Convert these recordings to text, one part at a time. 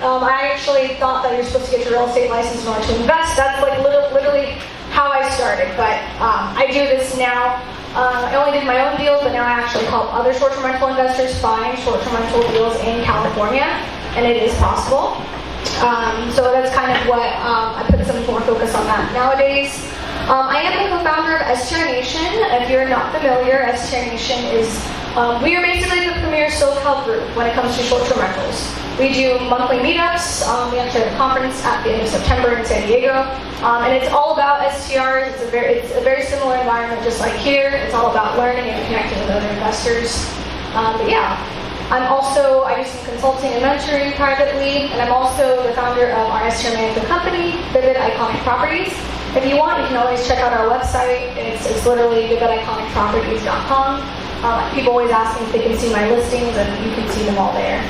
I actually thought that you're supposed to get your real estate license in order to invest. That's like literally how I started, but I do this now. I only did my own deals, but now I actually help other short-term rental investors find short-term rental deals in California, and it is possible. So that's kind of what I put some more focus on that nowadays. I am the co-founder of STR Nation. If you're not familiar, STR Nation is we are basically the premier SoCal group when it comes to short-term rentals. We do monthly meetups. We actually have a conference at the end of September in San Diego, and it's all about STRs. It's a very similar environment, just like here. It's all about learning and connecting with other investors. But yeah, I do some consulting and mentoring privately, and I'm also the founder of our STR management company, Vivid Iconic Properties. If you want, you can always check out our website. It's literally vividiconicproperties.com. People always ask me if they can see my listings, and you can see them all there.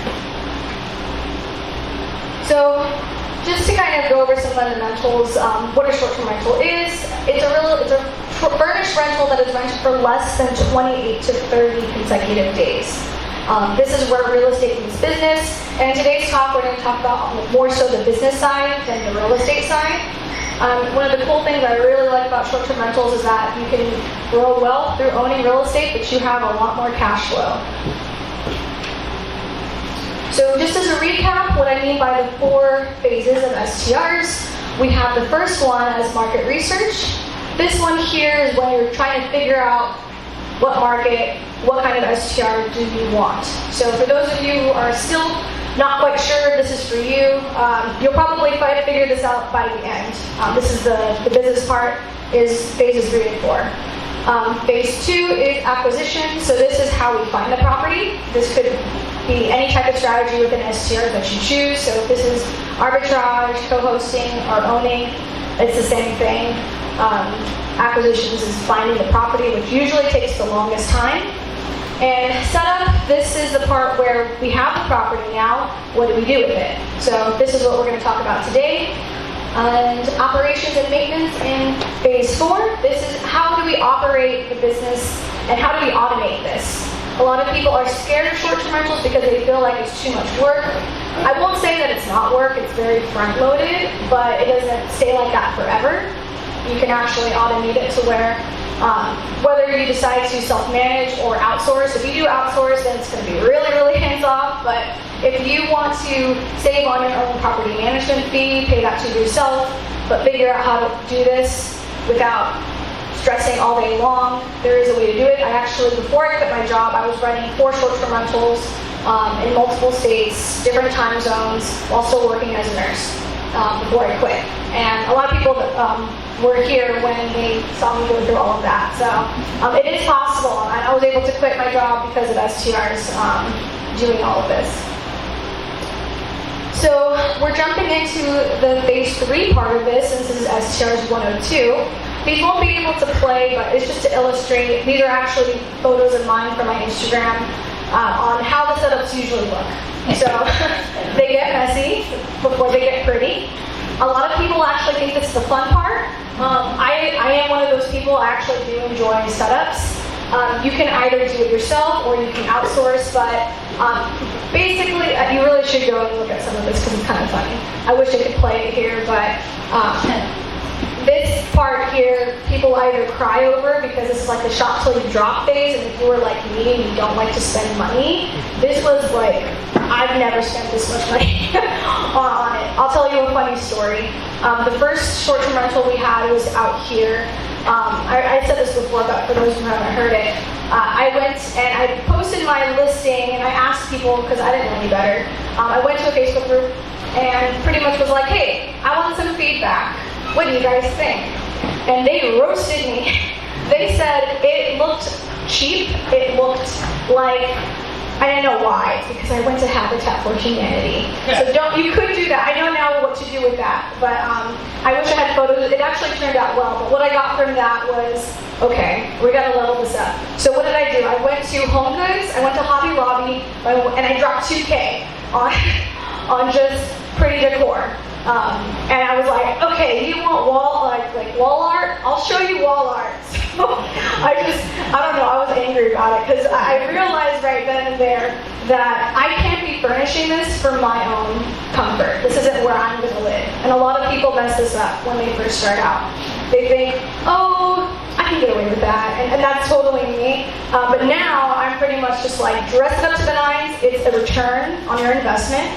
So, just to kind of go over some fundamentals, what a short-term rental is. It's a furnished rental that is rented for less than 28 to 30 consecutive days. This is where real estate means business. And in today's talk, we're going to talk about more so the business side than the real estate side. One of the cool things I really like about short-term rentals is that you can grow wealth through owning real estate, but you have a lot more cash flow. So just as a recap, what I mean by the 4 phases of STRs, we have the first one as market research. This one here is when you're trying to figure out what market, what kind of STR do you want. So for those of you who are still not quite sure this is for you, you'll probably figure this out by the end. This is the business part, is phases 3 and 4. Phase 2 is acquisition. So this is how we find the property. This could be any type of strategy within STR that you choose. So if this is arbitrage, co-hosting, or owning, it's the same thing. Acquisitions is finding the property, which usually takes the longest time. And setup, this is the part where we have the property now. What do we do with it? So this is what we're going to talk about today. And operations and maintenance in phase 4. This is how do we operate the business and how do we automate this? A lot of people are scared of short-term rentals because they feel like it's too much work. I won't say that it's not work, it's very front-loaded, but it doesn't stay like that forever. You can actually automate it to where, whether you decide to self-manage or outsource. If you do outsource, then it's going to be really, really hands-off, but if you want to save on your own property management fee, pay that to yourself, but figure out how to do this without stressing all day long, there is a way to do it. I actually, before I quit my job, I was running 4 short-term rentals in multiple states, different time zones, while still working as a nurse before I quit. And a lot of people were here when they saw me go through all of that. So it is possible. I was able to quit my job because of STRs doing all of this. So we're jumping into the phase 3 part of this, since this is STRs 102. These won't be able to play, but it's just to illustrate. These are actually photos of mine from my Instagram on how the setups usually look. So they get messy before they get pretty. A lot of people actually think this is the fun part. I am one of those people. I actually do enjoy setups. You can either do it yourself or you can outsource, but basically you really should go and look at some of this because it's kind of funny. I wish I could play it here, but this part here, people either cry over because this is like the shop till you drop phase, and if you were like me and you don't like to spend money, this was like, I've never spent this much money on it. I'll tell you a funny story. The first short-term rental we had was out here. I said this before, but for those who haven't heard it, I went and I posted my listing and I asked people, because I didn't know any better, I went to a Facebook group and pretty much was like, hey, I want some feedback. What do you guys think? And they roasted me. They said it looked cheap. It looked like, I didn't know why. It's because I went to Habitat for Humanity. So you could do that. I know now what to do with that. But I wish I had photos. It actually turned out well. But what I got from that was, okay, we got to level this up. So what did I do? I went to Home Goods. I went to Hobby Lobby. And I dropped $2K on just pretty decor. And I was like, okay, you want wall art? I'll show you wall art. So I don't know, I was angry about it because I realized right then and there that I can't be furnishing this for my own comfort. This isn't where I'm going to live. And a lot of people mess this up when they first start out. They think, oh, I can get away with that, and that's totally me. But now I'm pretty much just like, dress it up to the nines. It's a return on your investment,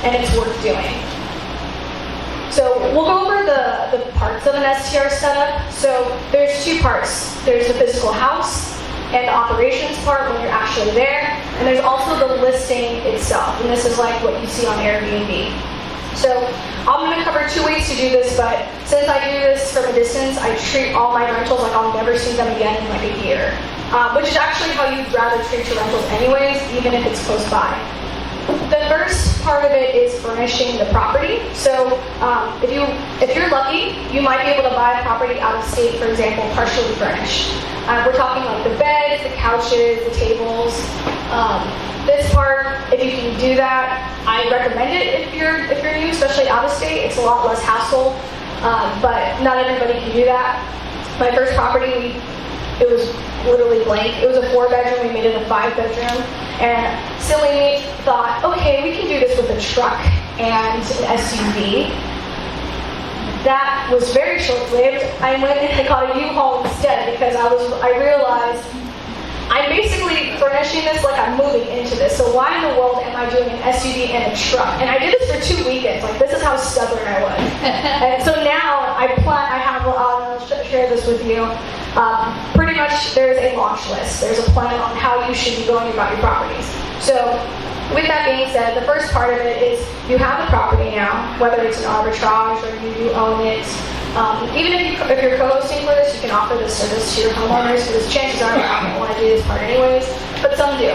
and it's worth doing. So we'll go over the parts of an STR setup. So there's two parts. There's the physical house and the operations part when you're actually there, and there's also the listing itself, and this is like what you see on Airbnb. So I'm going to cover two ways to do this, but since I do this from a distance, I treat all my rentals like I'll never see them again in like a year, which is actually how you'd rather treat your rentals anyways, even if it's close by. The first part of it is furnishing the property. So if you're lucky, you might be able to buy a property out of state, for example, partially furnished. We're talking like the beds, the couches, the tables. This part, if you can do that, I recommend it if you're new, especially out of state. It's a lot less hassle, but not everybody can do that. My first property, it was literally blank. It was a 4-bedroom. We made it a 5-bedroom. And silly me thought, okay, we can do this with a truck and an SUV. That was very short-lived. I went and I got a U-Haul instead because I realized I'm basically furnishing this like I'm moving into this. So why in the world am I doing an SUV and a truck? And I did this for 2 weekends. Like, this is how stubborn I was. And so now I'll share this with you. Pretty much there's a launch list. There's a plan on how you should be going about your properties. So with that being said, the first part of it is you have a property now, whether it's an arbitrage or you own it. Even if you're co-hosting for this, you can offer this service to your homeowners because chances are you don't want to do this part anyways, but some do.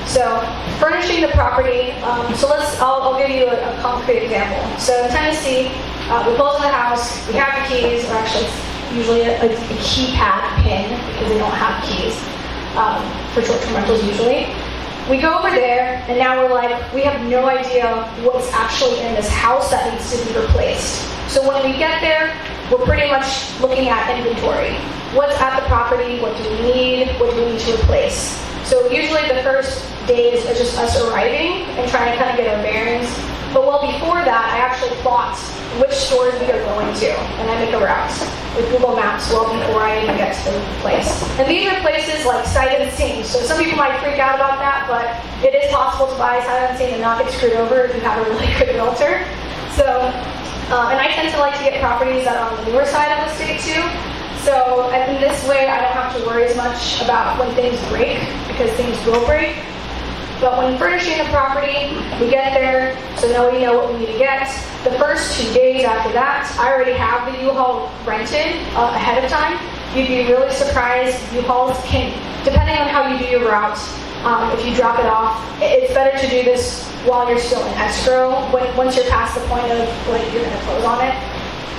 So furnishing the property, I'll give you a concrete example. So in Tennessee, we close on the house, we have the keys, or actually it's usually a keypad pin because they don't have keys for short-term rentals usually. We go over there, and now we're like, we have no idea what's actually in this house that needs to be replaced. So when we get there, we're pretty much looking at inventory. What's at the property? What do we need? What do we need to replace? So usually the first days are just us arriving and trying to kind of get our bearings. But well before that, I actually plot which stores we are going to, and I make a route with Google Maps well before I even get to the place. And these are places like sight unseen. So some people might freak out about that, but it is possible to buy sight unseen and not get screwed over if you have a really good realtor. So, and I tend to like to get properties that are on the newer side of the state too. So in this way, I don't have to worry as much about when things break, because things will break. But when furnishing the property, we get there, so now we know what we need to get. The first 2 days after that, I already have the U-Haul rented ahead of time. You'd be really surprised. U-Hauls can, depending on how you do your route, if you drop it off, it's better to do this while you're still in escrow. Once you're past the point of like you're going to close on it,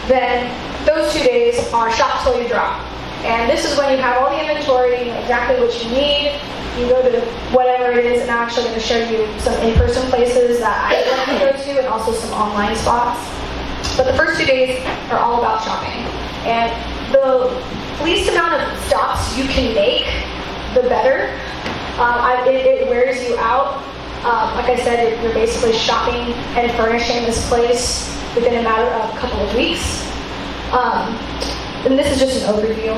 then those 2 days are shop till you drop. And this is when you have all the inventory, you know exactly what you need. You go to whatever it is, and I'm actually going to show you some in-person places that I like to go to and also some online spots. But the first 2 days are all about shopping. And the least amount of stops you can make, the better. It wears you out. Like I said, you're basically shopping and furnishing this place within a matter of a couple of weeks. And this is just an overview.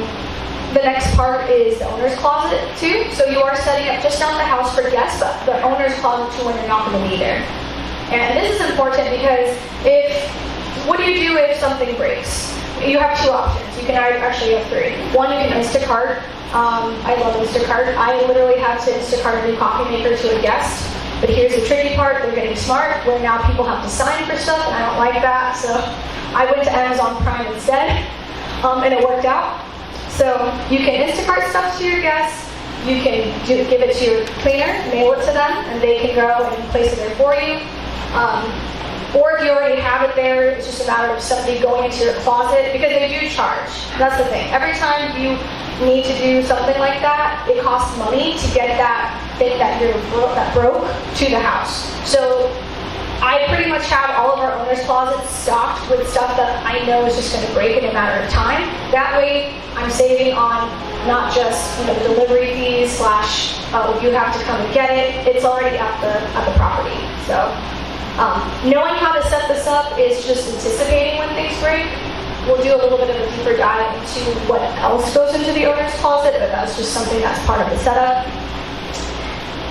The next part is the owner's closet too. So you are setting up just not the house for guests, but the owner's closet too when you're not going to be there. And this is important because what do you do if something breaks? You have 2 options. You can actually have 3. One, you can Instacart. I love Instacart. I literally had to Instacart a new coffee maker to a guest. But here's the tricky part. They're getting smart where now people have to sign for stuff, and I don't like that. So I went to Amazon Prime instead, and it worked out. So you can Instacart stuff to your guests, you can give it to your cleaner, mail it to them, and they can go and place it there for you. Or if you already have it there, it's just a matter of somebody going into your closet, because they do charge. That's the thing. Every time you need to do something like that, it costs money to get that thing that broke to the house. So I pretty much have all of our owner's closets stocked with stuff that I know is just going to break in a matter of time. That way, I'm saving on not just the delivery fees slash if you have to come and get it. It's already at the property. So knowing how to set this up is just anticipating when things break. We'll do a little bit of a deeper dive into what else goes into the owner's closet, but that's just something that's part of the setup.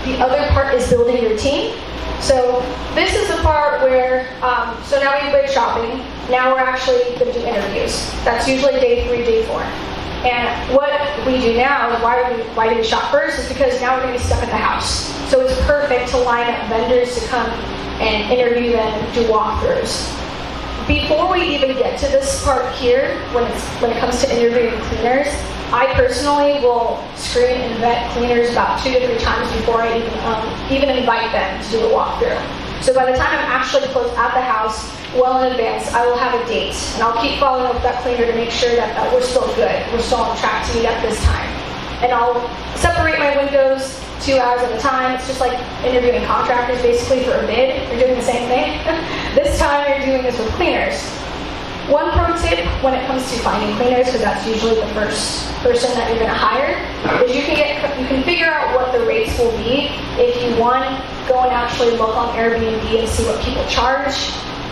The other part is building your team. So this is the part where, so now we've been shopping. Now we're actually going to do interviews. That's usually day 3, day 4. And what we do now, why do we shop first, is because now we're going to be stuck at the house. So it's perfect to line up vendors to come and interview them and do walkthroughs. Before we even get to this part here, when it comes to interviewing cleaners, I personally will screen and vet cleaners about 2 to 3 times before I even invite them to do a walkthrough. So by the time I'm actually close at the house, well in advance, I will have a date, and I'll keep following up with that cleaner to make sure that we're still good, we're still on track to meet at this time. And I'll separate my windows 2 hours at a time. It's just like interviewing contractors basically for a bid. You're doing the same thing. This time you're doing this with cleaners. One pro tip when it comes to finding cleaners, because that's usually the first person that you're going to hire, is you can figure out what the rates will be if you want, go and actually look on Airbnb and see what people charge.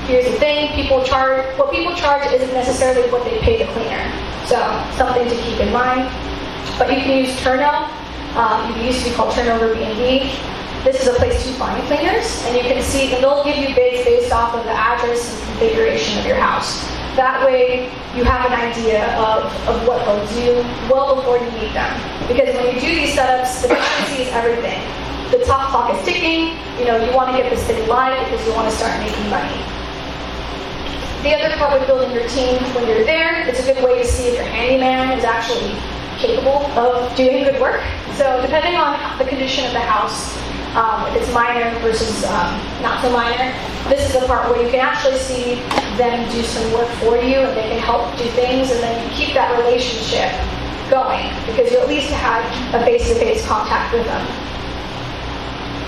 Here's the thing, what people charge isn't necessarily what they pay the cleaner. So something to keep in mind. But you can use Turno. It used to be called Turnover B&B. This is a place to find cleaners, and you can see, and they'll give you bids based off of the address and configuration of your house. That way, you have an idea of what they'll do well before you meet them. Because when you do these setups, efficiency is everything. The top clock is ticking. You want to get this thing live because you want to start making money. The other part with building your team when you're there, it's a good way to see if your handyman is actually capable of doing good work. So depending on the condition of the house, if it's minor versus not so minor, this is the part where you can actually see them do some work for you, and they can help do things, and then you keep that relationship going because you at least have a face-to-face contact with them.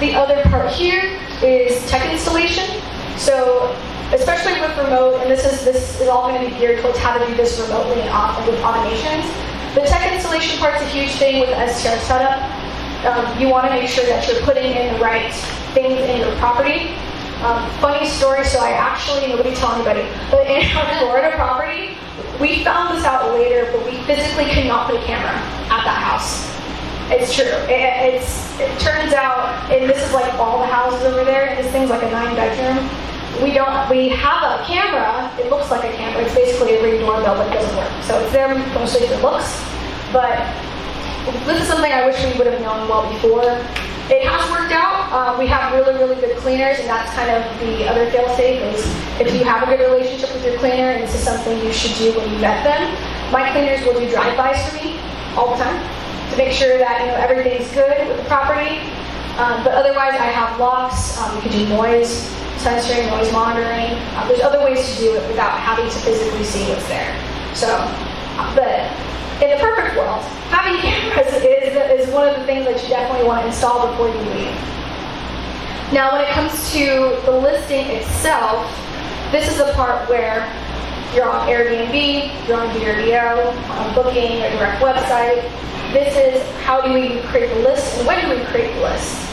The other part here is tech installation. So especially with remote, and this is all going to be geared towards how to do this remotely and with automations. The tech installation part's a huge thing with the STR setup. You want to make sure that you're putting in the right things in your property. Funny story, so nobody tell anybody, but in our Florida property, we found this out later, but we physically could not put a camera at that house. It's true. It turns out, and this is like all the houses over there, and this thing's like a 9-bedroom. We have a camera, it looks like a camera, it's basically a Ring doorbell, but it doesn't work. So it's there mostly for looks, but this is something I wish we would have known well before. It has worked out. We have really, really good cleaners, and that's kind of the other fail-safe is if you have a good relationship with your cleaner, and this is something you should do when you vet them. My cleaners will do drive-bys for me all the time to make sure that everything's good with the property. But otherwise, I have locks. You can do noise censoring, noise monitoring. There's other ways to do it without having to physically see what's there. So, in the perfect world, having cameras is one of the things that you definitely want to install before you leave. Now, when it comes to the listing itself, this is the part where you're on Airbnb, you're on VRBO, on Booking, or direct website. This is how do we create the list and when do we create the list.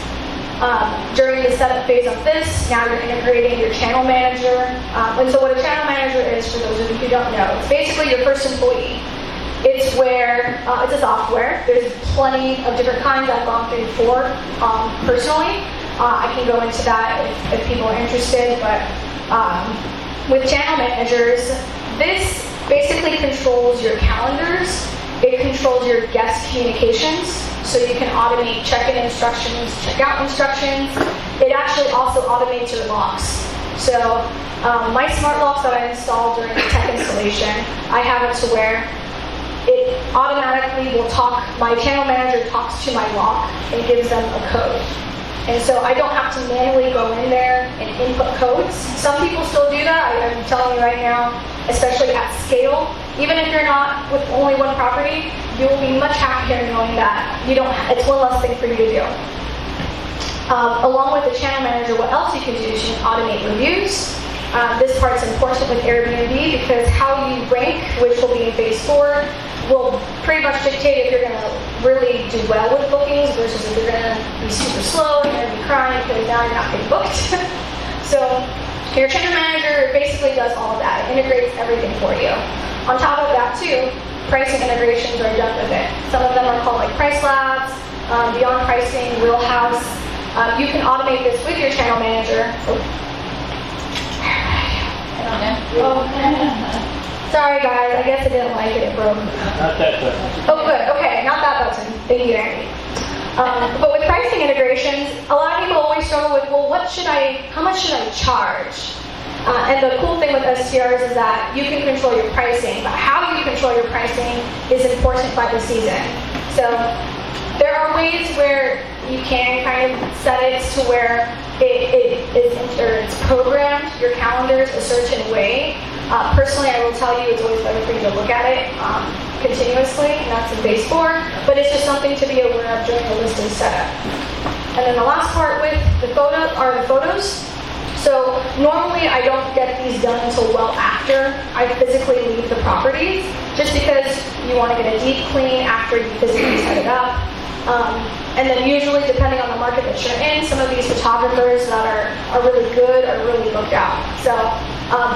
During the setup phase of this, now you're integrating your channel manager. And so what a channel manager is, for those of you who don't know, it's basically your first employee. It's where, it's a software. There's plenty of different kinds I've gone through before. Personally, I can go into that if people are interested, but with channel managers, this basically controls your calendars. It controls your guest communications, so you can automate check-in instructions, check-out instructions. It actually also automates your locks. So my smart locks that I installed during the tech installation, I have it to where it automatically will talk, my channel manager talks to my lock and gives them a code. And so I don't have to manually go in there and input codes. Some people still do that. I'm telling you right now, especially at scale, even if you're not with only one property, you will be much happier knowing that it's one less thing for you to do. Along with the channel manager, what else you can do is you can automate reviews. This part's important with Airbnb because how you rank, which will be in phase 4, will pretty much dictate if you're going to really do well with bookings versus if you're going to be super slow and you're going to be crying because now you're not getting booked. So your channel manager basically does all of that. It integrates everything for you. On top of that too, pricing integrations are done with it. Some of them are called like Price Labs, Beyond Pricing, Wheelhouse. You can automate this with your channel manager. Sorry guys, I guess I didn't like it, it broke. Not that button. Oh good, okay, not that button. Thank you, Andy. But with pricing integrations, a lot of people always struggle with, well, how much should I charge? And the cool thing with STRs is that you can control your pricing, but how you control your pricing is important by the season. So there are ways where you can kind of set it to where it's programmed, your calendars a certain way. Personally, I will tell you it's always better for you to look at it continuously, and that's in base 4, but it's just something to be aware of during the listing setup. And then the last part with the photos. So normally I don't get these done until well after I physically leave the properties, just because you want to get a deep clean after you physically set it up. And then usually, depending on the market that you're in, some of these photographers that are really good are really booked out. So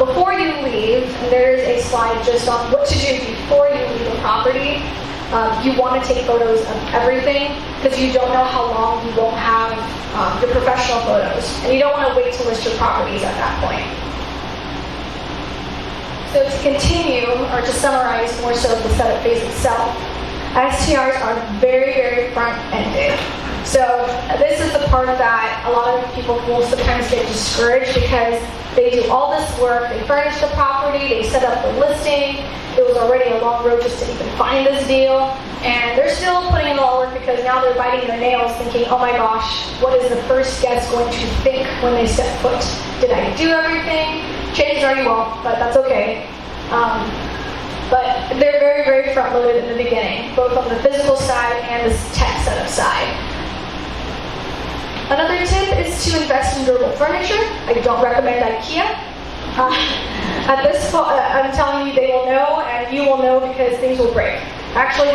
before you leave, and there's a slide just on what to do before you leave a property. You want to take photos of everything because you don't know how long you won't have your professional photos. And you don't want to wait to list your properties at that point. So to continue, or to summarize more so the setup phase itself, STRs are very, very front-ended. So this is the part that a lot of people will sometimes get discouraged because they do all this work, they furnish the property, they set up the listing, it was already a long road just to even find this deal, and they're still putting in all work because now they're biting their nails thinking, oh my gosh, what is the first guest going to think when they step foot? Did I do everything? Chances are you won't, but that's okay. But they're very, very front-loaded in the beginning, both on the physical side and the tech setup side. Another tip is to invest in durable furniture. I don't recommend IKEA. At this point, I'm telling you, they will know, and you will know because things will break. I actually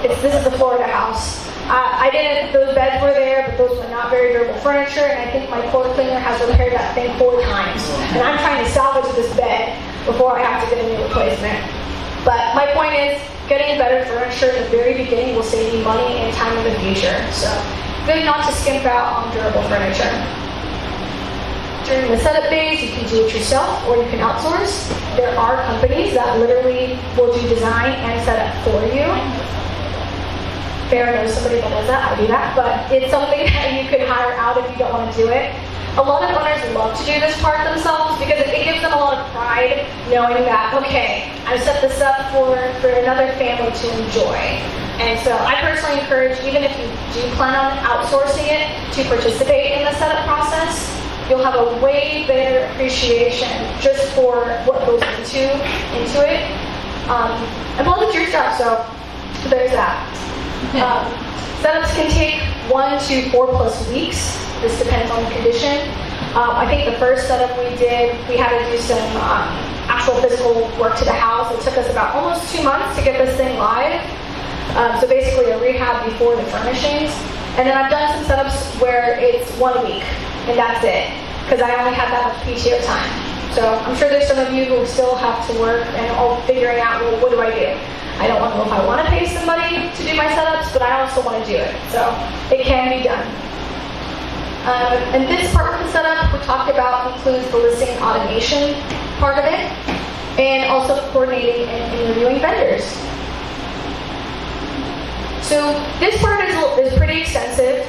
this is the Florida house. Those beds were there, but those were not very durable furniture, and I think my floor cleaner has repaired that thing 4 times. And I'm trying to salvage this bed before I have to get a new replacement. But my point is, getting better furniture in the very beginning will save you money and time in the future. So, good not to skimp out on durable furniture. During the setup phase, you can do it yourself or you can outsource. There are companies that literally will do design and setup for you. Fair knows somebody that does that, I do that, but it's something that you could hire out if you don't want to do it. A lot of owners love to do this part themselves because it gives them a lot of pride knowing that, okay, I set this up for another family to enjoy. And so I personally encourage, even if you do plan on outsourcing it, to participate in the setup process. You'll have a way better appreciation just for what goes into it. And plus it's your stuff, so there's that. Setups can take 1 to 4+ weeks. This depends on the condition. I think the first setup we did, we had to do some actual physical work to the house. It took us about almost 2 months to get this thing live. So basically a rehab before the furnishings. And then I've done some setups where it's 1 week, and that's it, because I only had that much PTO time. So I'm sure there's some of you who still have to work and all figuring out, well, what do I do? I don't know if I want to pay somebody to do my setups, but I also want to do it. So it can be done. And this part of the setup we talked about includes the listing automation part of it, and also coordinating and reviewing vendors. So this part is pretty extensive.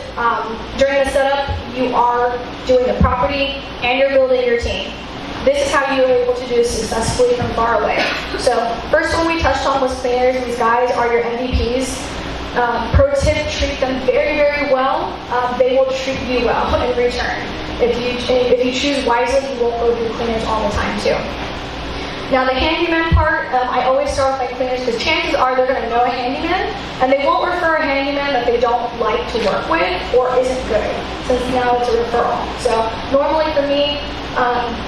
During the setup, you are doing the property and you're building your team. This is how you are able to do this successfully from far away. So first one we touched on was cleaners. These guys are your MVPs. Pro tip, treat them very, very well. They will treat you well in return. If you choose wisely, you won't go through cleaners all the time too. Now the handyman part, I always start with my cleaners because chances are they're going to know a handyman, and they won't refer a handyman that they don't like to work with or isn't good, since now it's a referral. So normally for me,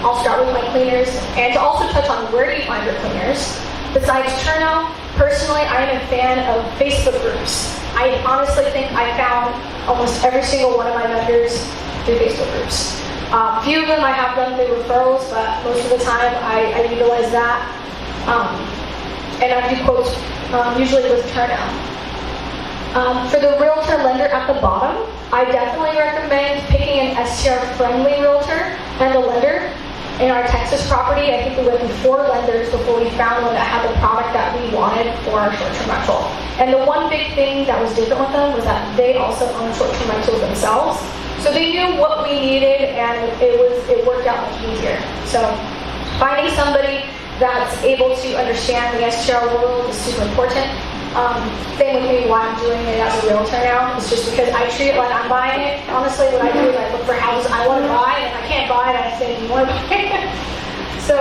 I'll start with my cleaners, and to also touch on where do you find your cleaners. Besides Turno, personally, I am a fan of Facebook groups. I honestly think I found almost every single one of my vendors through Facebook groups. A few of them I have done through referrals, but most of the time I utilize that. And I do quotes usually with Turno. For the realtor lender at the bottom, I definitely recommend picking an STR-friendly realtor and a lender. In our Texas property, I think we went through 4 lenders before we found one that had the product that we wanted for our short-term rental. And the one big thing that was different with them was that they also own short-term rentals themselves. So they knew what we needed, and it worked out much easier. So finding somebody that's able to understand the STR world is super important. Same with me, why I'm doing it as a realtor now. It's just because I treat it like I'm buying it. Honestly, what I do is I look for houses I want to buy, and if I can't buy it, I say, do you want to buy it? So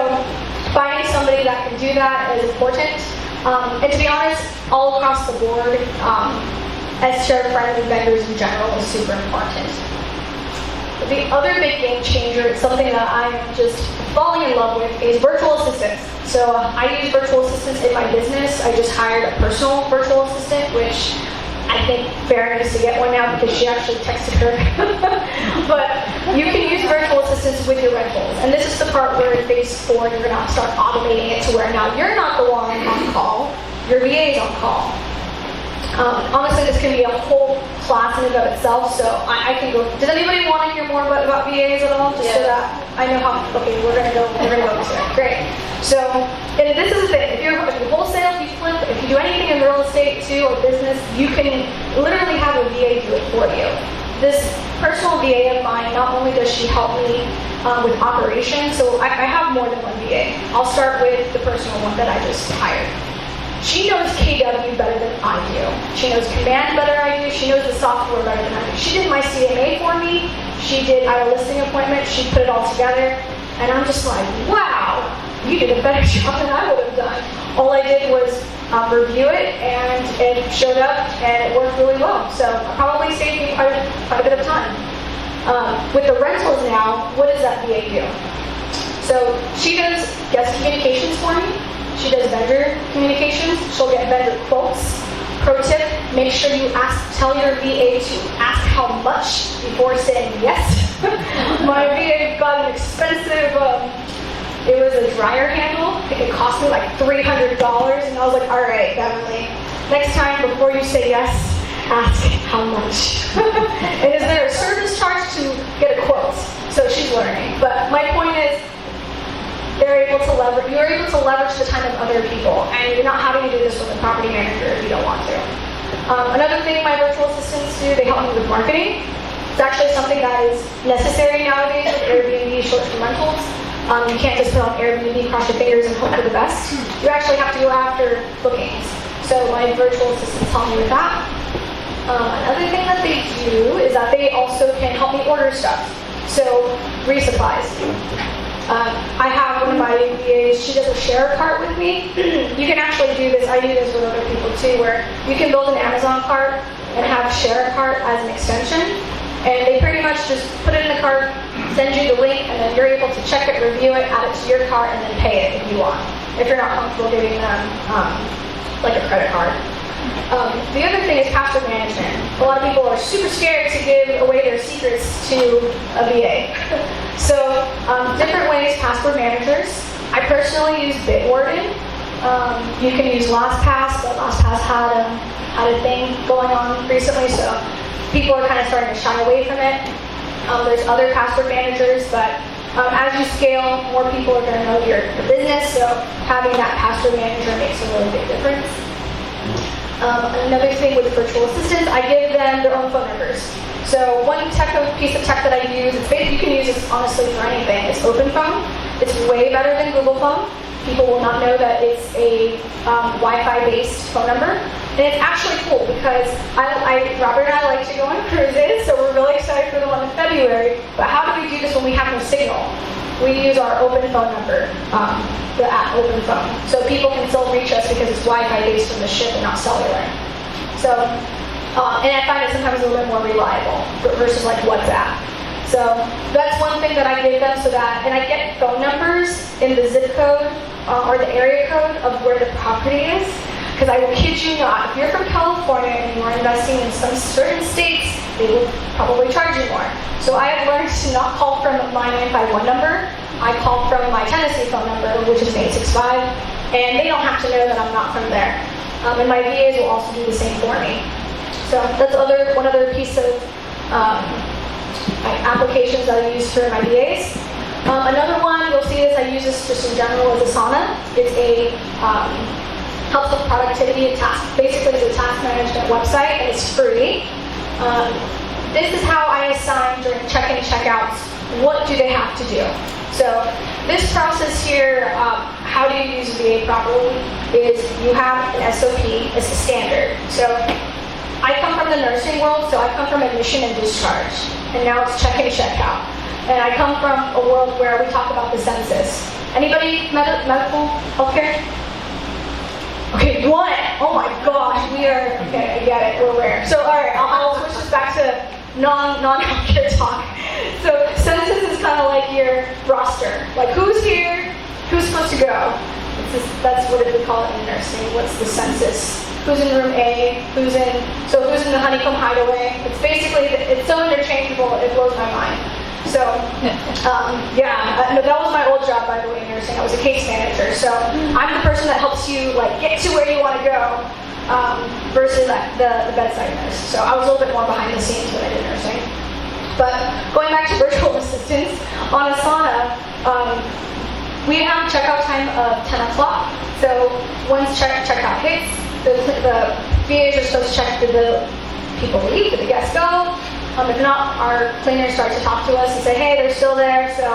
finding somebody that can do that is important. And to be honest, all across the board, STR-friendly vendors in general is super important. The other big game changer, something that I'm just falling in love with, is virtual assistants. So I use virtual assistants in my business. I just hired a personal virtual assistant, which I think Farrah needs to get one now because she actually texted her. But you can use virtual assistants with your rentals. And this is the part where in phase 4, you're going to start automating it to where now you're not the one on call, your VA is on call. Honestly, this can be a whole class in and of itself, so I can go. Does anybody want to hear more about VAs at all? Just so that I know how. Okay, we're gonna go to it. Great. So, and this is the thing. If you wholesale, if you flip, if you do anything in real estate too or business, you can literally have a VA do it for you. This personal VA of mine, not only does she help me with operations, so I have more than one VA. I'll start with the personal one that I just hired. She knows KW better than I do. She knows Command better than I do. She knows the software better than I do. She did my CMA for me. I had a listing appointment. She put it all together. And I'm just like, wow, you did a better job than I would have done. All I did was review it, and it showed up, and it worked really well. So it probably saved me quite a bit of time. With the rentals now, what does that VA do? So she does guest communications for me. She does vendor communications. She'll get vendor quotes. Pro tip, make sure you tell your VA to ask how much before saying yes. My VA got an expensive, it was a dryer handle. I think it cost me like $300, and I was like, all right, Beverly, next time before you say yes, ask how much. And is there a service charge to get a quote? So she's learning. But my point is, you're able to leverage the time of other people, and you're not having to do this with a property manager if you don't want to. Another thing my virtual assistants do, they help me with marketing. It's actually something that is necessary nowadays with Airbnb short-term rentals. You can't just put on Airbnb, cross your fingers, and hope for the best. You actually have to go after bookings. So my virtual assistants help me with that. Another thing that they do is that they also can help me order stuff. So resupplies. I have one of my VAs, she does a share cart with me. You can actually do this, I do this with other people too, where you can build an Amazon cart and have share cart as an extension. And they pretty much just put it in the cart, send you the link, and then you're able to check it, review it, add it to your cart, and then pay it if you want. If you're not comfortable giving them like a credit card. The other thing is password management. A lot of people are super scared to give away their secrets to a VA. So different ways, password managers. I personally use Bitwarden. You can use LastPass, but LastPass had a thing going on recently, so people are kind of starting to shy away from it. There's other password managers, but as you scale, more people are going to know your business, so having that password manager makes a really big difference. Another thing with virtual assistants, I give them their own phone numbers. So one piece of tech that I use, you can use this honestly for anything, is OpenPhone. It's way better than Google Phone. People will not know that it's a Wi-Fi based phone number. And it's actually cool because Robert and I like to go on cruises, so we're really excited for the one in February. But how do we do this when we have no signal? We use our open phone number, the app Open Phone. So people can still reach us because it's Wi-Fi based from the ship and not cellular. So, and I find it sometimes a little bit more reliable versus like WhatsApp. So So that's one thing that I give them so that, and I get phone numbers in the zip code or the area code of where the property is. Because I will kid you not, if you're from California and you are investing in some certain states, they will probably charge you more. So I have learned to not call from my 951 number. I call from my Tennessee phone number, which is 865, and they don't have to know that I'm not from there. And my VAs will also do the same for me. So that's one other piece of applications that I use for my VAs. Another one, you'll see this, I use this just in general, is Asana. It's a helps with productivity and task. Basically, it's a task management website, and it's free. This is how I assign during check-in, check-outs, what do they have to do. So this process here, how do you use VA properly, is you have an SOP, it's a standard. So I come from the nursing world, so I come from admission and discharge, and now it's check-in, check-out. And I come from a world where we talk about the census. Anybody medical healthcare? Okay, one. Oh my gosh, we are, okay, I get it, we're rare. So, all right, I'll switch this back to non-healthcare talk. So, census is kind of like your roster. Like, who's here, who's supposed to go? That's what we call it in nursing. What's the census? Who's in room A, who's in the honeycomb hideaway? It's basically, it's so interchangeable, it blows my mind. So, that was my old job, by the way, in nursing. I was a case manager. So I'm the person that helps you get to where you want to go versus the bedside nurse. So I was a little bit more behind the scenes when I did nursing. But going back to virtual assistants, on Asana, we have checkout time of 10 o'clock. So once checkout hits, the VAs are supposed to check did the people leave, did the guests go? If not, our cleaners start to talk to us and say, hey, they're still there. So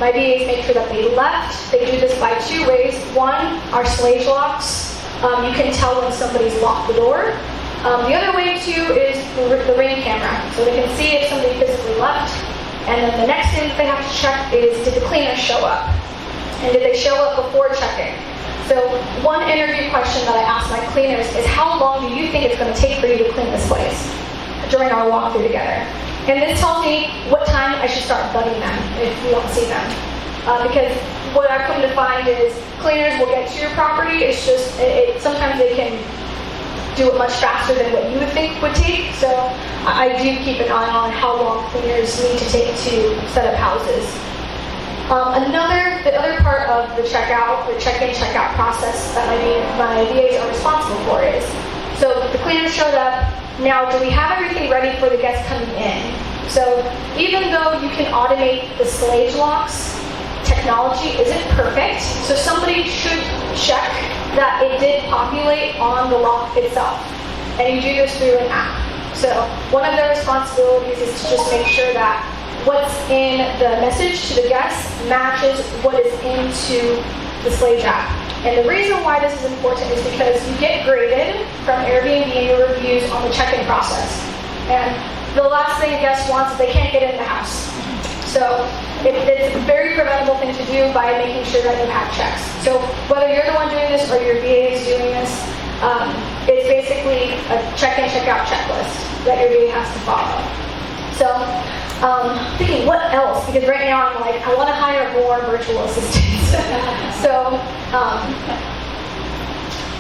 my VAs make sure that they left. They do this by two ways. One, our slage locks. You can tell when somebody's locked the door. The other way, too, is the ring camera. So they can see if somebody physically left. And then the next thing that they have to check is, did the cleaners show up? And did they show up before checking? So one interview question that I ask my cleaners is, how long do you think it's going to take for you to clean this place during our walkthrough together? And this tells me what time I should start bugging them if we don't see them. Because what I've come to find is cleaners will get to your property. It's just, sometimes they can do it much faster than what you would think would take. So I do keep an eye on how long cleaners need to take to set up houses. The other part of the checkout, the check-in, check-out process that my VAs are responsible for is, so the cleaners showed up. Now, do we have everything ready for the guests coming in? So even though you can automate the slage locks, technology isn't perfect. So somebody should check that it did populate on the lock itself. And you do this through an app. So one of their responsibilities is to just make sure that what's in the message to the guests matches what is into the Slage app. And the reason why this is important is because you get graded from Airbnb in your reviews on the check-in process. And the last thing a guest wants is they can't get in the house. So it's a very preventable thing to do by making sure that you have checks. So whether you're the one doing this or your VA is doing this, it's basically a check-in, check-out checklist that your VA has to follow. So thinking what else? Because right now I'm like, I want to hire more virtual assistants. So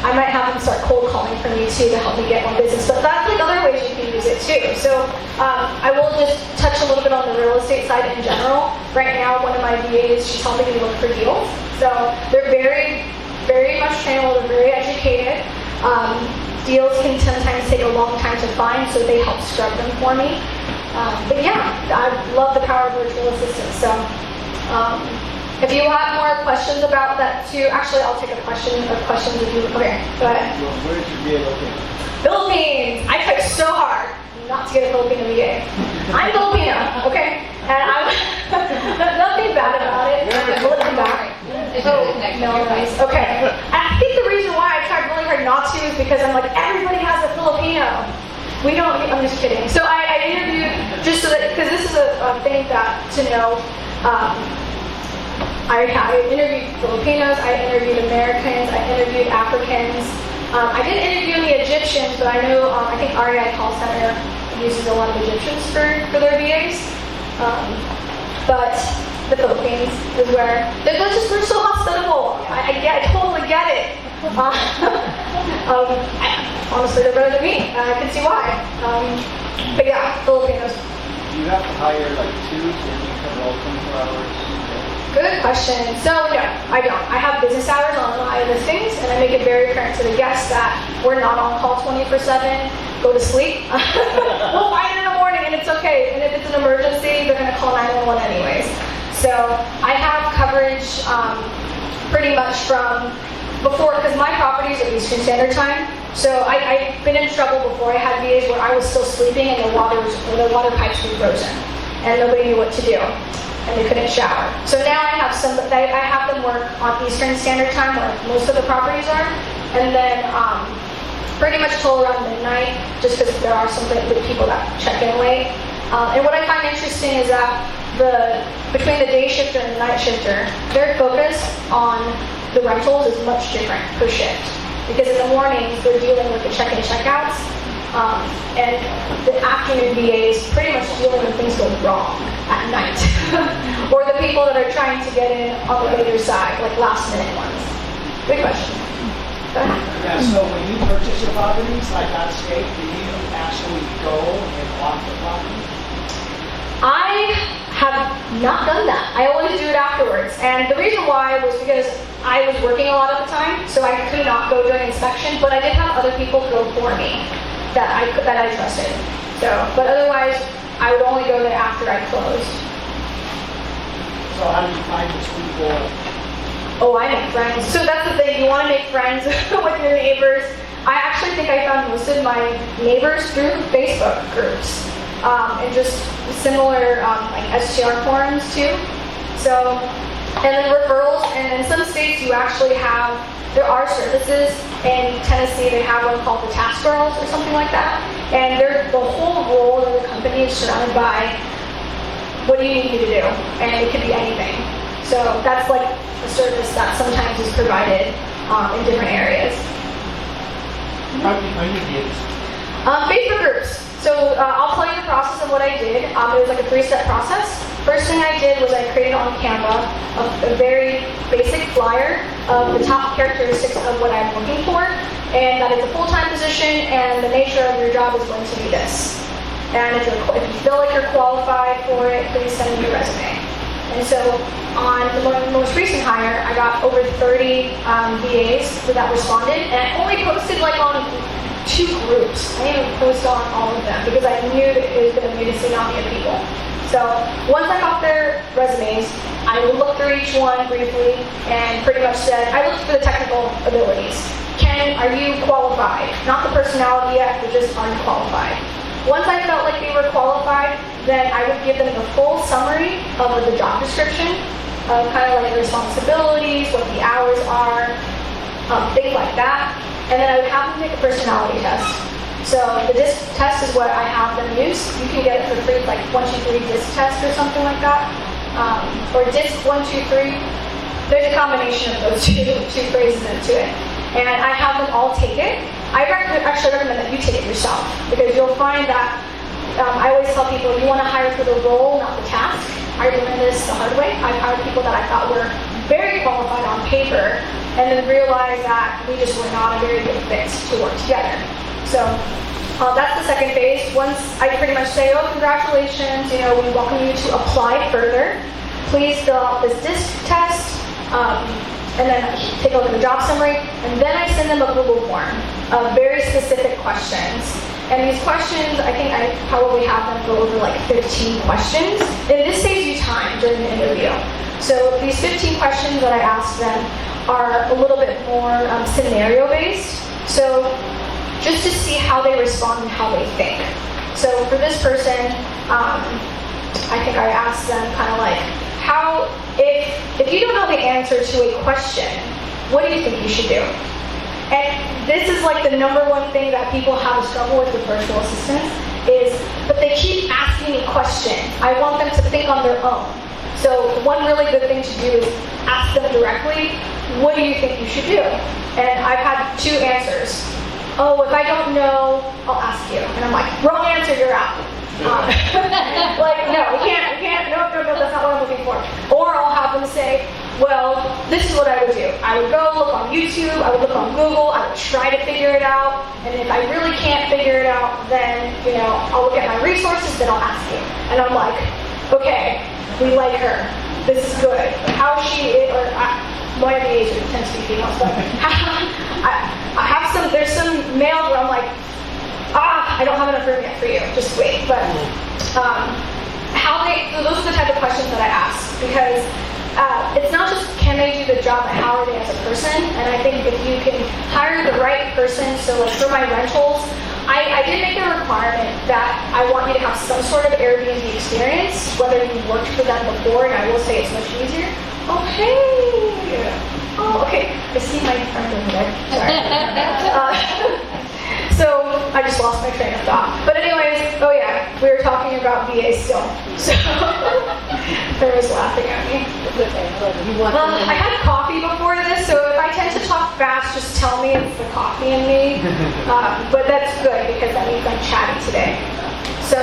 I might have them start cold calling for me too to help me get more business. But that's like other ways you can use it too. So I will just touch a little bit on the real estate side in general. Right now, one of my VAs, she's helping me look for deals. So they're very, very much trained, they're very educated. Deals can sometimes take a long time to find, so they help scrub them for me. But yeah, I love the power of virtual assistants. So if you have more questions about that too, actually I'll take a question of questions if you, okay, go ahead. Where did you get located? Philippines! I tried so hard not to get a Filipino VA. I'm Filipino, okay? And I'm, nothing bad about it. Will it come back? Oh, no, nice. Okay. And I think the reason why I tried really hard not to is because I'm like, everybody has a Filipino. We don't, I'm just kidding. So I interviewed, just so that, because this is a thing that to know, I interviewed Filipinos, I interviewed Americans, I interviewed Africans. I didn't interview any Egyptians, but I know, I think REI Call Center uses a lot of Egyptians for their VAs. But the Philippines is where we're so hospitable. I totally get it. Honestly, they're better than me, and I can see why. But yeah, Filipinos. Do you have to hire like 2 so you cover all 24 hours? Good question. So no, I don't. I have business hours on my listings, and I make it very apparent to the guests that we're not on call 24/7. Go to sleep. We'll find it in the morning, and it's okay. And if it's an emergency, they're going to call 911 anyways. So I have coverage pretty much from before, because my properties are Eastern Standard Time. So I've been in trouble before. I had VAs where I was still sleeping and the water pipes were frozen, and nobody knew what to do, and they couldn't shower. So now I have them work on Eastern Standard Time, where most of the properties are, and then pretty much till around midnight, just because there are some people that check in late. And what I find interesting is that between the day shifter and the night shifter, their focus on the rentals is much different per shift. Because in the mornings, they're dealing with the check-in check-outs, and the afternoon VA is pretty much dealing with things going wrong at night. Or the people that are trying to get in on the later side, like last-minute ones. Good question. Go ahead. Yeah, so when you purchase your properties, like out of state, do you actually go and walk the property? I have not done that. I always do it afterwards. And the reason why was because I was working a lot at the time, so I could not go during inspection, but I did have other people go for me that I trusted. So, but otherwise, I would only go there after I closed. So how do you find these people? Oh, I make friends. So that's the thing, you want to make friends with your neighbors. I actually think I found most of my neighbors through Facebook groups. And just similar like STR forums too. So, and then referrals, and in some states you actually there are services. In Tennessee they have one called the Task Girls or something like that. And the whole role of the company is surrounded by, what do you need me to do? And it could be anything. So that's like a service that sometimes is provided in different areas. How do you get it? Facebook groups. So I'll tell you the process of what I did. It was like a 3-step process. First thing I did was I created on Canva a very basic flyer of the top characteristics of what I'm looking for, and that it's a full-time position, and the nature of your job is going to be this. And if you feel like you're qualified for it, please send me your resume. And so on the most recent hire, I got over 30 VAs that responded, and I only posted like on 2 groups. I didn't even post on all of them because I knew that it was going to be a tsunami of people. So once I got their resumes, I would look through each one briefly and pretty much said, I looked for the technical abilities. Are you qualified? Not the personality yet, but just are you qualified? Once I felt like they were qualified, then I would give them the full summary of the job description, kind of like the responsibilities, what the hours are, things like that. And then I would have them take a personality test. So the DISC test is what I have them use. You can get it for free, like 1, 2, 3 DISC test or something like that. Or DISC 1, 2, 3. There's a combination of those two phrases into it. And I have them all take it. I actually recommend that you take it yourself, because you'll find that I always tell people you want to hire for the role, not the task. I learned this the hard way. I've hired people that I thought were very qualified on paper, and then realized that we just were not a very good fit to work together. So that's the second phase. Once I pretty much say, oh, congratulations, we welcome you to apply further. Please fill out this DISC test, and then take a look at the job summary, and then I send them a Google form of very specific questions. And these questions, I think I probably have them go over like 15 questions, and this saves you time during the interview. So these 15 questions that I asked them are a little bit more scenario-based, so just to see how they respond and how they think. So for this person, I think I asked them kind of like, if you don't know the answer to a question, what do you think you should do? And this is like the number one thing that people have a struggle with virtual assistants but they keep asking me questions. I want them to think on their own. So one really good thing to do is ask them directly, what do you think you should do? And I've had 2 answers. Oh, if I don't know, I'll ask you. And I'm like, wrong answer, you're out. Like, no, we can't, no, that's not what I'm looking for. Or I'll have them say, well, this is what I would do. I would go look on YouTube, I would look on Google, I would try to figure it out, and if I really can't figure it out, then, I'll look at my resources, then I'll ask you. And I'm like, okay, we like her. This is good. How she, or one of the Asian tends to be females, but I have there's some males where I'm like, I don't have enough room yet for you, just wait. But those are the type of questions that I ask, because it's not just can they do the job, but how are they as a person? And I think if you can hire the right person, so like for my rentals, I did make a requirement that I want you to have some sort of Airbnb experience, whether you worked for them before, and I will say it's much easier. Oh, hey! Oh, okay. I see my friend over there. Sorry. So I just lost my train of thought. But anyways, oh yeah, we were talking about VA still. So Claire was laughing at me. I had coffee before this, so if I tend to talk fast, just tell me it's the coffee in me. But that's good because that means I'm chatty today. So,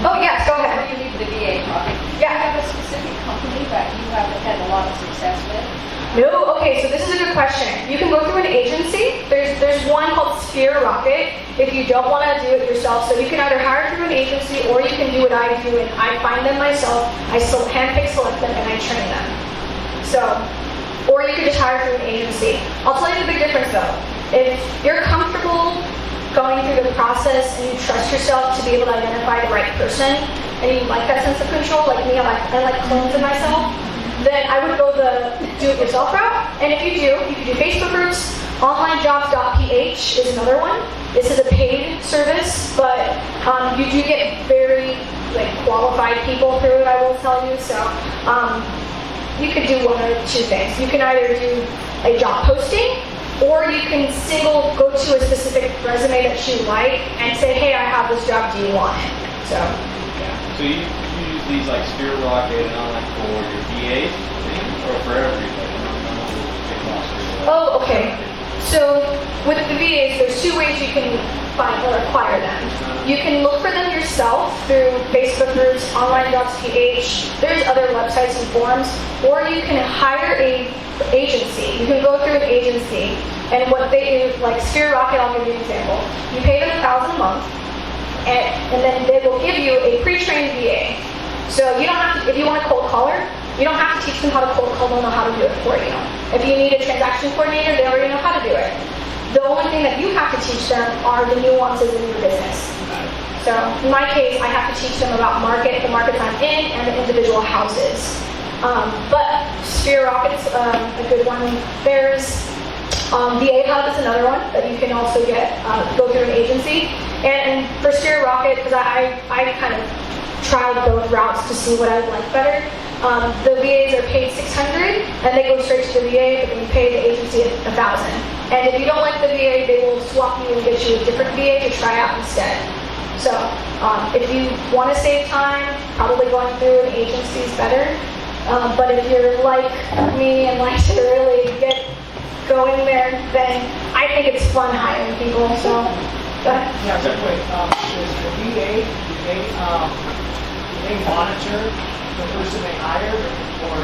oh yes, go ahead. Before you leave the VA topic, do you Yeah. have a specific company that you haven't had a lot of success with? No, okay, so this is a good question. You can go through an agency. There's one called Sphere Rocket if you don't want to do it yourself. So you can either hire through an agency or you can do what I do, and I find them myself. I handpick select them and I train them. So, or you can just hire through an agency. I'll tell you the big difference though. If you're comfortable going through the process and you trust yourself to be able to identify the right person, and you like that sense of control, like me, I like clones of myself, then I would go the do-it-yourself route. And if you do, you can do Facebook groups. Onlinejobs.ph is another one. This is a paid service, but you do get very qualified people through it, I will tell you. So you could do one or two things. You can either do a job posting, or you can go to a specific resume that you like and say, hey, I have this job, do you want it? So, Yeah. So you use these like Sphere Rocket and all that for your VA thing, or for everybody? oh, okay. So with the VAs, there's two ways you can find or acquire them. You can look for them yourself through Facebook groups, OnlineJobs.ph. There's other websites and forums, or you can hire a agency. You can go through an agency, and what they do, like Sphere Rocket, I'll give you an example. You pay them $1,000 a month, and then they will give you a pre-trained VA. So you don't have to, if you want a cold caller, you don't have to teach them how to cold call, they'll know how to do it for you. If you need a transaction coordinator, they already know how to do it. The only thing that you have to teach them are the nuances in your business. So in my case, I have to teach them about the markets I'm in, and the individual houses. But Sphere Rocket's a good one. There's VA Hub is another one that you can also go through an agency. And for Sphere Rocket, because I kind of trialed both routes to see what I would like better. The VAs are paid $600, and they go straight to the VA, but then you pay the agency $1,000. And if you don't like the VA, they will swap you and get you a different VA to try out instead. So if you want to save time, probably going through an agency is better. But if you're like me and like to really get going there, then I think it's fun hiring people. So go ahead. Yeah, real quick, does the VA, they monitor the person they hire, or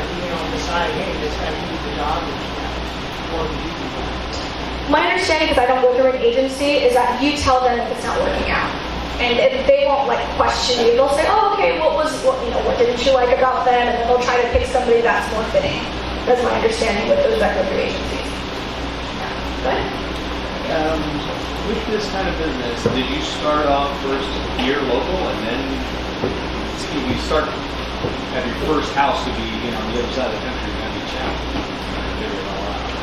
decide, hey, this guy can do the job, or do you do that? My understanding, because I don't go through an agency, is that you tell them if it's not working out. And if they won't question you, they'll say, oh, okay, what didn't you like about them? And then they'll try to pick somebody that's more fitting. That's my understanding with those that go through agencies. Yeah. Go ahead. With this kind of business, did you start off first here local, and then you start at your first house to be on the other side of the country, and be challenged?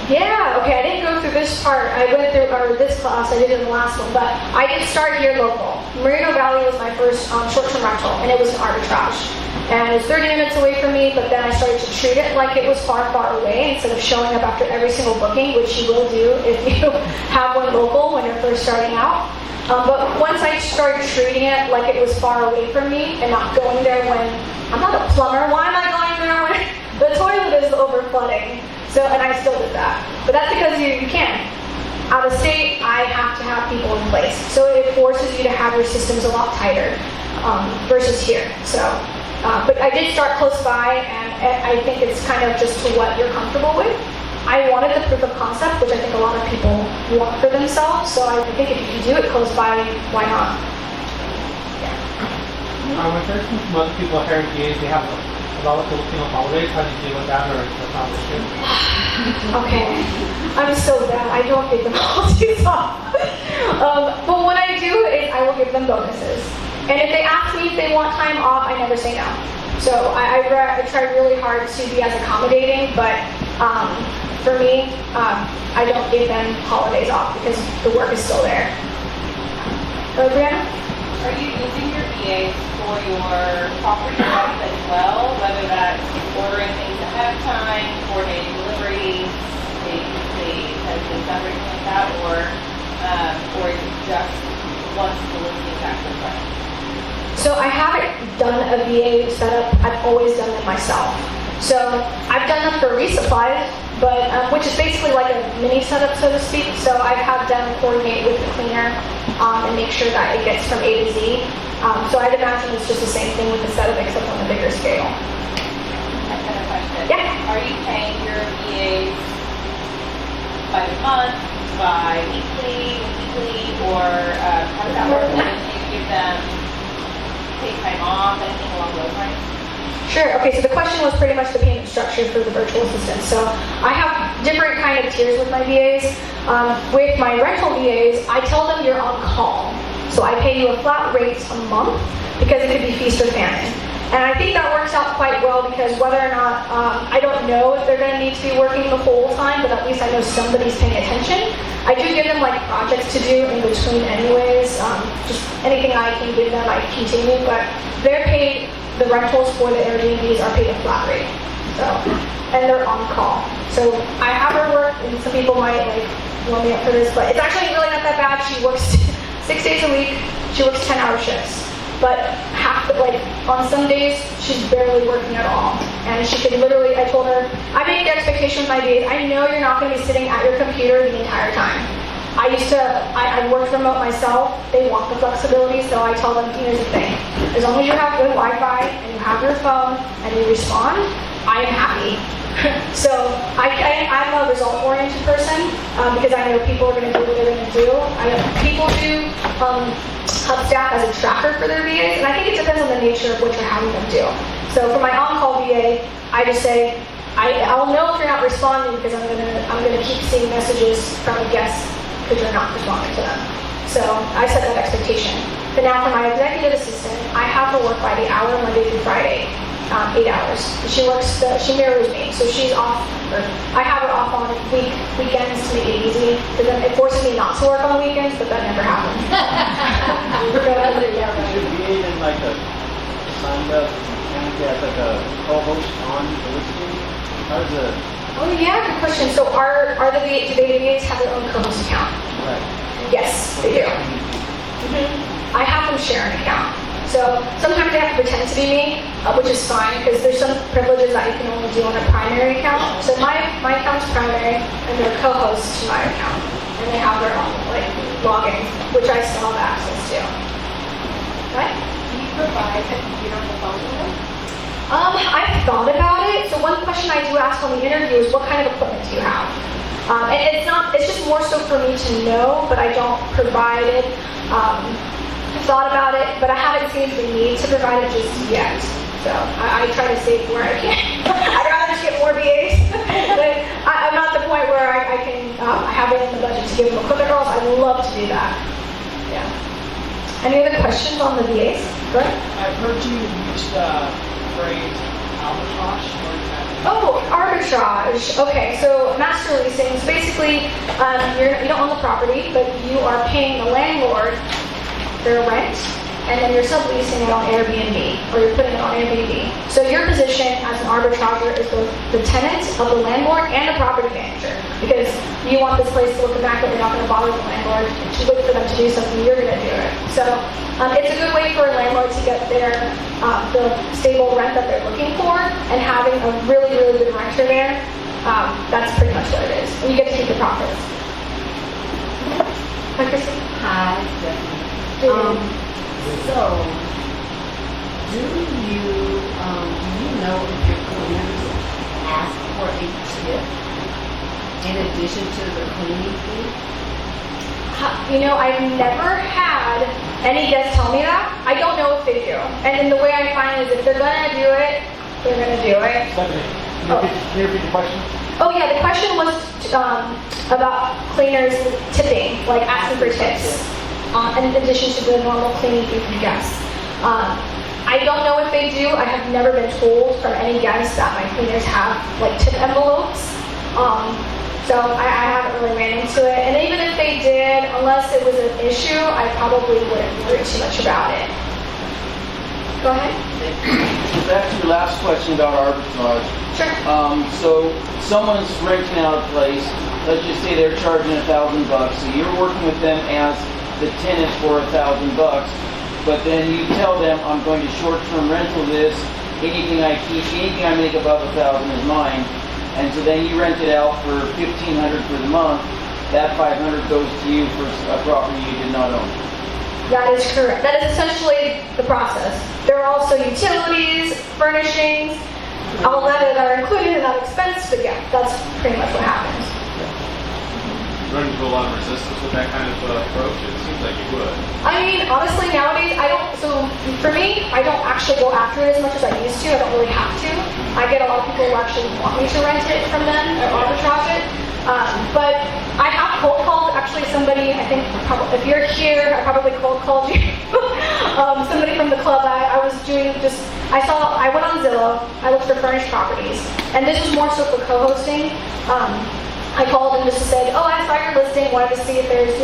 Yeah, okay, I didn't go through this part. I went through this class, I did it in the last one, but I did start here local. Merino Valley was my first short-term rental, and it was an arbitrage. And it was 30 minutes away from me, but then I started to treat it like it was far, far away instead of showing up after every single booking, which you will do if you have one local when you're first starting out. But once I started treating it like it was far away from me and not going there when I'm not a plumber, why am I going there when the toilet is over flooding? So, and I still did that. But that's because you can. Out of state, I have to have people in place. So it forces you to have your systems a lot tighter versus here. So, but I did start close by, and I think it's kind of just to what you're comfortable with. I wanted the proof of concept, which I think a lot of people want for themselves. So I think if you can do it close by, why not? When there's some other people here in VAs, they have a lot of Filipino holidays. How do you deal with that, or that's not an issue? Okay, I'm so bad. I don't give them holidays off. But what I do is I will give them bonuses. And if they ask me if they want time off, I never say no. So I try really hard to be as accommodating, but for me, I don't give them holidays off because the work is still there. Brianna? Are you using your VAs for your property work as well, whether that's ordering things ahead of time, coordinating deliveries, everything like that, or is it just once the listing is actually done? So I haven't done a VA setup. I've always done it myself. So I've done them for resupplies, but which is basically like a mini setup, so to speak. So I've had them coordinate with the cleaner and make sure that it gets from A to Z. So I'd imagine it's just the same thing with the setup, except on a bigger scale. That's another question. Yeah. Are you paying your VAs by the month, by weekly, or how does that work? Do you give them paid time off, anything along those lines? Sure. Okay, so the question was pretty much the payment structure for the virtual assistant. So I have different kind of tiers with my VAs. With my rental VAs, I tell them you're on call. So I pay you a flat rate a month because it could be feast or famine. And I think that works out quite well because whether or not, I don't know if they're going to need to be working the whole time, but at least I know somebody's paying attention. I do give them like projects to do in between anyways. Just anything I can give them, I continue, but they're paid. The rentals for the Airbnbs are paid a flat rate, so, and they're on call. So I have her work, and some people might like want me up for this, but it's actually really not that bad. She works 6 days a week. She works 10-hour shifts, but on some days she's barely working at all, and she could literally. I told her I make the expectation with my VAs. I know you're not going to be sitting at your computer the entire time. I worked remote myself. They want the flexibility, so I tell them, here's the thing. As long as you have good Wi-Fi and you have your phone and you respond, I am happy. So I'm a result-oriented person because I know people are going to do what they're going to do. People do Hubstaff as a tracker for their VAs, and I think it depends on the nature of what you're having them do. So for my on-call VA, I just say, I'll know if you're not responding because I'm gonna keep seeing messages from a guest because you're not responding to them. So I set that expectation. But now for my executive assistant, I have her work by the hour Monday through Friday, 8 hours. She mirrors me, so she's off. I have her off on weekends to make it easy. Because then it forces me not to work on the weekends, but that never happens. Should be even like a signed up and get like a co-host on the listing? How does it? Oh yeah, good question. So do the VAs have their own co-host account? Right. Yes, they do. I have them share an account. So sometimes they have to pretend to be me, which is fine because there's some privileges that you can only do on a primary account. So my account is primary and they're co-hosts to my account. And they have their own login, which I still have access to. What? Do you provide a computer on the phone with them? I've thought about it. So one question I do ask on the interview is, what kind of equipment do you have? And it's just more so for me to know, but I don't provide it. I've thought about it, but I haven't seen the need to provide it just yet. So I try to save where I can. I'd rather just get more VAs. But I'm not at the point where I can have it in the budget to give them equipment rolls. I'd love to do that. Yeah. Any other questions on the VAs? Go ahead. I've heard you use the phrase arbitrage. Oh, arbitrage. Okay, so master leasing. So basically, you don't own the property, but you are paying the landlord their rent, and then you're subleasing it on Airbnb, or you're putting it on Airbnb. So your position as an arbitrager is both the tenant of the landlord and the property manager, because you want this place to look immaculate. You're not going to bother the landlord to wait for them to do something. You're going to do it. So it's a good way for a landlord to get the stable rent that they're looking for, and having a really, really good renter there. That's pretty much what it is. And you get to keep the profits. Hi, Kristen. Hi, Stephanie. Good. So, do you know if your cleaners ask for a tip in addition to the cleaning fee? You know, I've never had any guests tell me that. I don't know if they do. And then the way I find it is if they're gonna do it, they're gonna do it. Stephanie, can you repeat the question? Oh yeah, the question was about cleaners tipping, like asking for tips, in addition to the normal cleaning fee for guests. I don't know if they do. I have never been told from any guests that my cleaners have like tip envelopes. So I haven't really ran into it. And even if they did, unless it was an issue, I probably wouldn't worry too much about it. Go ahead. Back to your last question about arbitrage. Sure. So someone's renting out a place. Let's just say they're charging $1,000. So you're working with them as the tenant for $1,000. But then you tell them, I'm going to short-term rental this. Anything I keep, anything I make above $1,000 is mine. And so then you rent it out for $1,500 for the month. That $500 goes to you for a property you did not own. That is correct. That is essentially the process. There are also utilities, furnishings, all that are included in that expense, but yeah, that's pretty much what happens. Run into a lot of resistance with that kind of approach? It seems like you would. I mean, honestly, nowadays, so for me, I don't actually go after it as much as I used to. I don't really have to. I get a lot of people who actually want me to rent it from them or arbitrage it. But I have cold called actually somebody, I think if you're here, I probably cold called you. Somebody from the club. I was doing I went on Zillow, I looked for furnished properties. And this was more so for co-hosting. I called and just said, oh, I saw your listing, wanted to see if there's,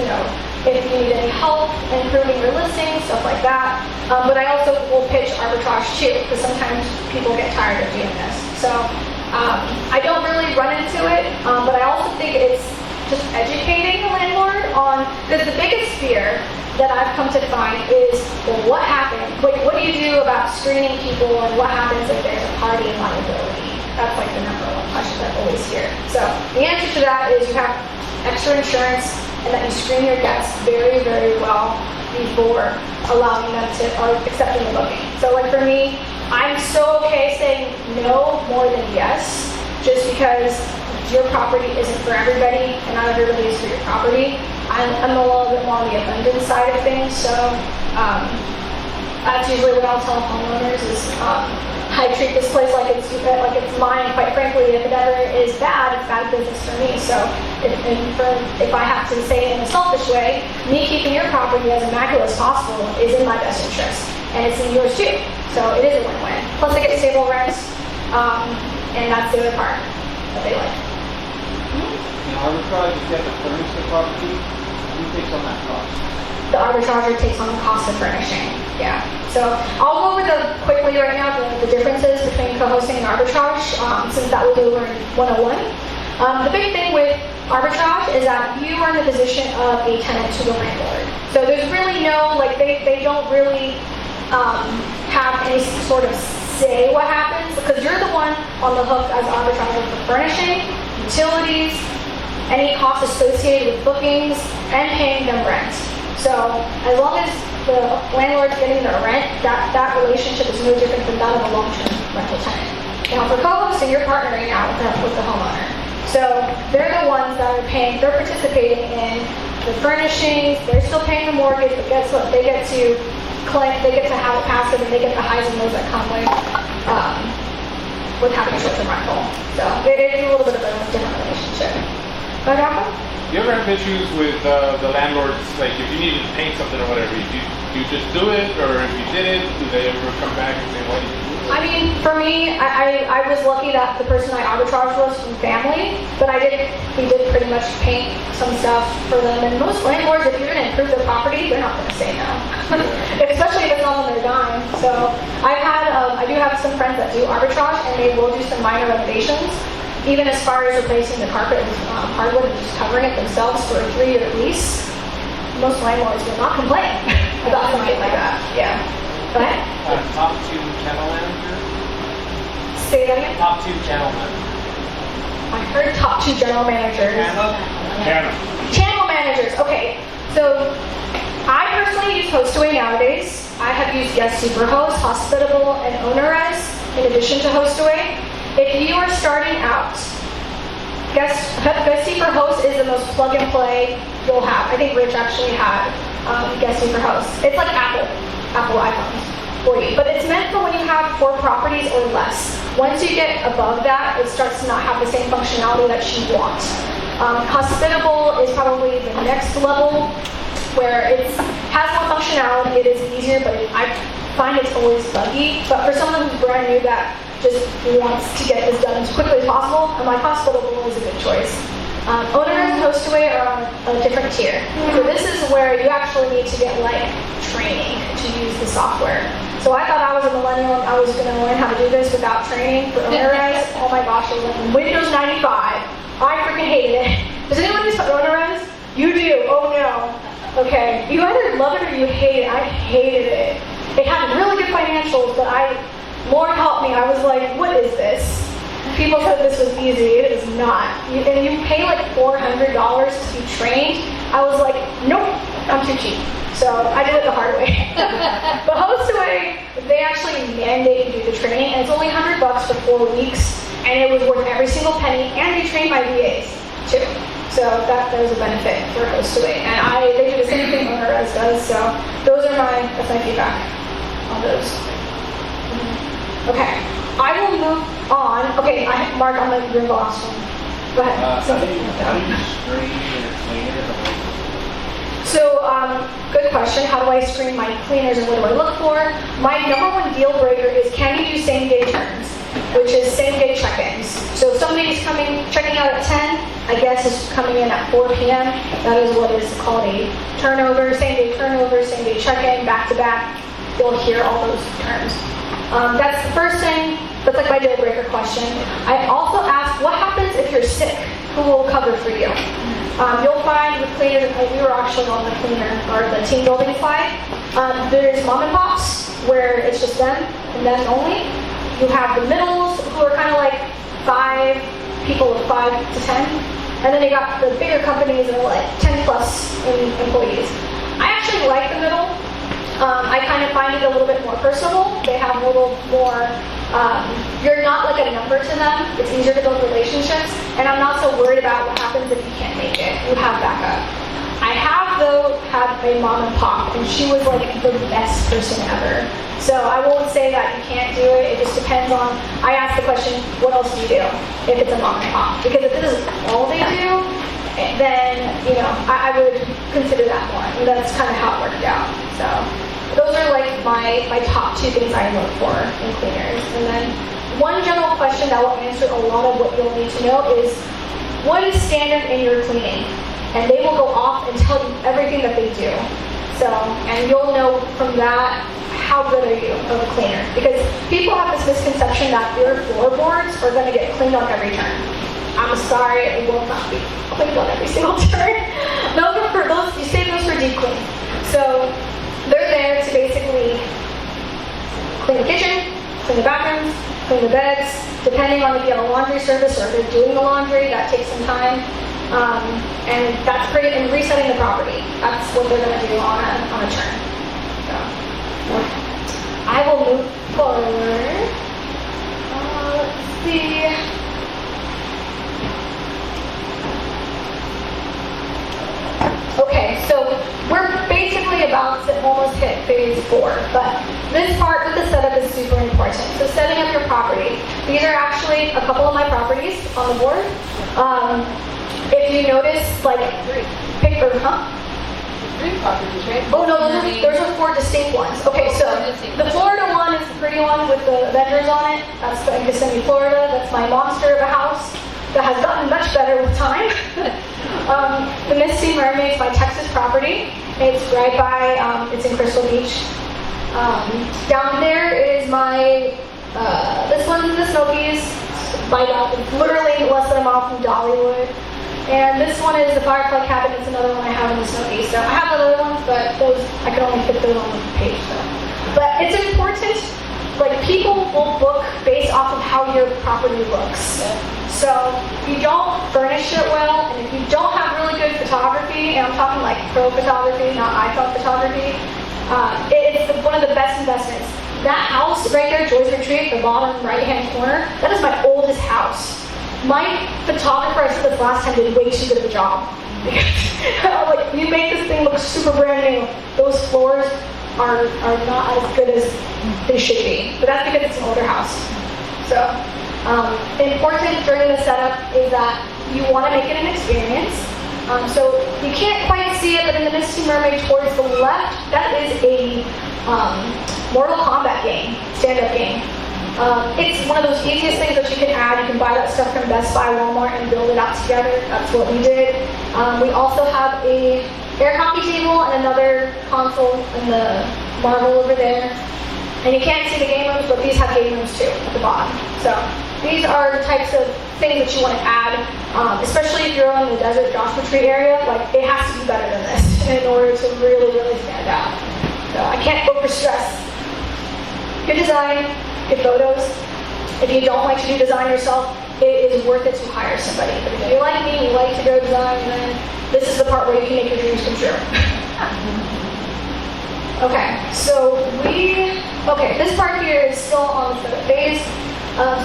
if you need any help improving your listing, stuff like that. But I also will pitch arbitrage too, because sometimes people get tired of doing this. So I don't really run into it, but I also think it's just educating the landlord on, because the biggest fear that I've come to find is, well, what happened? What do you do about screening people, and what happens if there's a party and liability? That's like the number one question I always hear. So the answer to that is you have extra insurance and that you screen your guests very, very well before allowing them to, or accepting the booking. So like for me, I'm so okay saying no more than yes, just because your property isn't for everybody and not everybody is for your property. I'm a little bit more on the abundance side of things, so that's usually what I'll tell homeowners is, I treat this place like it's mine. Quite frankly, if it ever is bad, it's bad business for me. So if I have to say it in a selfish way, me keeping your property as immaculate as possible is in my best interest, and it's in yours too. So it is a win-win. Plus, I get stable rents, and that's the other part that they like. In arbitrage, if you have to furnish the property, who takes on that cost? The arbitrager takes on the cost of furnishing. Yeah. So I'll go over quickly right now the differences between co-hosting and arbitrage, since that will be learned 101. The big thing with arbitrage is that you are in the position of a tenant to the landlord. So there's really no, they don't really have any sort of say what happens, because you're the one on the hook as arbitrager for furnishing, utilities, any costs associated with bookings, and paying them rent. So as long as the landlord's getting their rent, that relationship is no different than that of a long-term rental tenant. Now for co-hosting, you're partnering out with the homeowner. So they're the ones that are paying, they're participating in the furnishings, they're still paying the mortgage, but guess what? They get to collect, they get to have it passive, and they get the highs and lows that come with having a short-term rental. So it is a little bit of a different relationship. But Do you ever have issues with the landlords, like if you needed to paint something or whatever, do you just do it, or if you didn't, do they ever come back and say, why did you do it? I mean, for me, I was lucky that the person I arbitraged was from family, but we did pretty much paint some stuff for them. And most landlords, if you're going to improve their property, they're not going to say no, especially if it's not on their dime. So I do have some friends that do arbitrage, and they will do some minor renovations, even as far as replacing the carpet with hardwood and just covering it themselves for a 3-year lease. Most landlords will not complain about something like that. Yeah. Go ahead. Top 2 channel manager? Say that again. Top 2 channel manager. I heard top 2 general managers. Channel. Channel managers. Okay. So I personally use Hostaway nowadays. I have used Guest Superhost, Hospitable, and OwnerRez in addition to Hostaway. If you are starting out, Guest Superhost is the most plug and play you'll have. I think Rich actually had Guest Superhost. It's like Apple iPhones for you. But it's meant for when you have 4 properties or less. Once you get above that, it starts to not have the same functionality that you want. Hospitable is probably the next level where it has more functionality, it is easier, but I find it's always buggy. But for someone who's brand new that just wants to get this done as quickly as possible, I'm like, Hospitable is a good choice. OwnerRez and Hostaway are on a different tier. So this is where you actually need to get like training to use the software. So I thought I was a millennial and I was going to learn how to do this without training for OwnerRez. Oh my gosh, it was like Windows 95. I freaking hated it. Does anyone use OwnerRez? You do? Oh no. Okay. You either love it or you hate it. I hated it. It had really good financials, but Lord help me, I was like, what is this? People said this was easy. It is not. And you pay like $400 to be trained. I was like, nope, I'm too cheap. So I did it the hard way. But Hostaway, they actually mandate you do the training, and it's only $100 for 4 weeks, and it was worth every single penny, and they train by VAs too. So that was a benefit for Hostaway. And they do the same thing OwnerRez does. So that's my feedback on those. Okay, I will move on. Okay, Mark, I'm going to bring the last one. Go ahead. How do you screen your cleaner? So, good question. How do I screen my cleaners and what do I look for? My #1 deal breaker is, can you do same-day turns, which is same-day check-ins. So if somebody's checking out at 10, I guess is coming in at 4 p.m. That is what is called a turnover, same-day turnover, same-day check-in, back-to-back. You'll hear all those terms. That's the first thing. That's like my deal breaker question. I also ask, what happens if you're sick? Who will cover for you? You'll find with cleaners, we were actually on the cleaner or the team building slide. There's mom and pops where it's just them and them only. You have the middles who are kind of like 5 people of 5 to 10, and then you got the bigger companies that are like 10 plus employees. I actually like the middle. I kind of find it a little bit more personal. They have a little more, you're not like a number to them. It's easier to build relationships. And I'm not so worried about what happens if you can't make it. You have backup. I have, though, had a mom and pop, and she was like the best person ever. So I won't say that you can't do it. It just depends on, I ask the question, what else do you do if it's a mom and pop? Because if this is all they do, then, I would consider that more. And that's kind of how it worked out. So those are like my top 2 things I look for in cleaners. And then one general question that will answer a lot of what you'll need to know is, what is standard in your cleaning? And they will go off and tell you everything that they do. So, and you'll know from that, how good are you of a cleaner? Because people have this misconception that your floorboards are going to get cleaned on every turn. I'm sorry, it will not be cleaned on every single turn. Those are for those, you save those for deep clean. So they're there to basically clean the kitchen, clean the bathrooms, clean the beds. Depending on if you have a laundry service or if they're doing the laundry, that takes some time. And that's pretty, and resetting the property. That's what they're going to do on a turn. So, I will move forward. Let's see. Okay, so we're basically about to almost hit phase 4, but this part with the setup is super important. So setting up your property. These are actually a couple of my properties on the board. If you notice, like, pick or, 3 properties, right? Oh no, those are 4 distinct ones. Okay, so the Florida one is the pretty one with the vendors on it. That's the Kissimmee, Florida. That's my monster of a house that has gotten much better with time. The Misty Mermaid is my Texas property. It's right by, it's in Crystal Beach. Down there is my, this one's in the Smokies, literally less than a mile from Dollywood. And this one is the Firefly Cabin. It's another one I have in the Smokies. So I have other ones, but those, I can only fit those on the page. So. But it's important, like, people will book based off of how how your property looks. So if you don't furnish it well, and if you don't have really good photography, and I'm talking like pro photography, not iPhone photography, it's one of the best investments. That house right there, Joy's Retreat, the bottom right-hand corner, that is my oldest house. My photographer, I said this last time, did way too good of a job. Like, you make this thing look super brand new. Those floors are not as good as they should be. But that's because it's an older house. So, important during the setup is that you want to make it an experience. So you can't quite see it, but in the Misty Mermaid towards the left, that is a Mortal Kombat game, stand-up game. It's one of those easiest things that you can add. You can buy that stuff from Best Buy, Walmart, and build it out together. That's what we did. We also have a air hockey table and another console in the marble over there. And you can't see the game rooms, but these have game rooms too at the bottom. So these are the types of things that you want to add, especially if you're in the desert Joshua Tree area. Like, it has to be better than this in order to really, really stand out. So I can't overstress. Good design, good photos. If you don't like to do design yourself, it is worth it to hire somebody. But if you're like me, you like to go design, then this is the part where you can make your dreams come true. Okay, so this part here is still on the setup phase.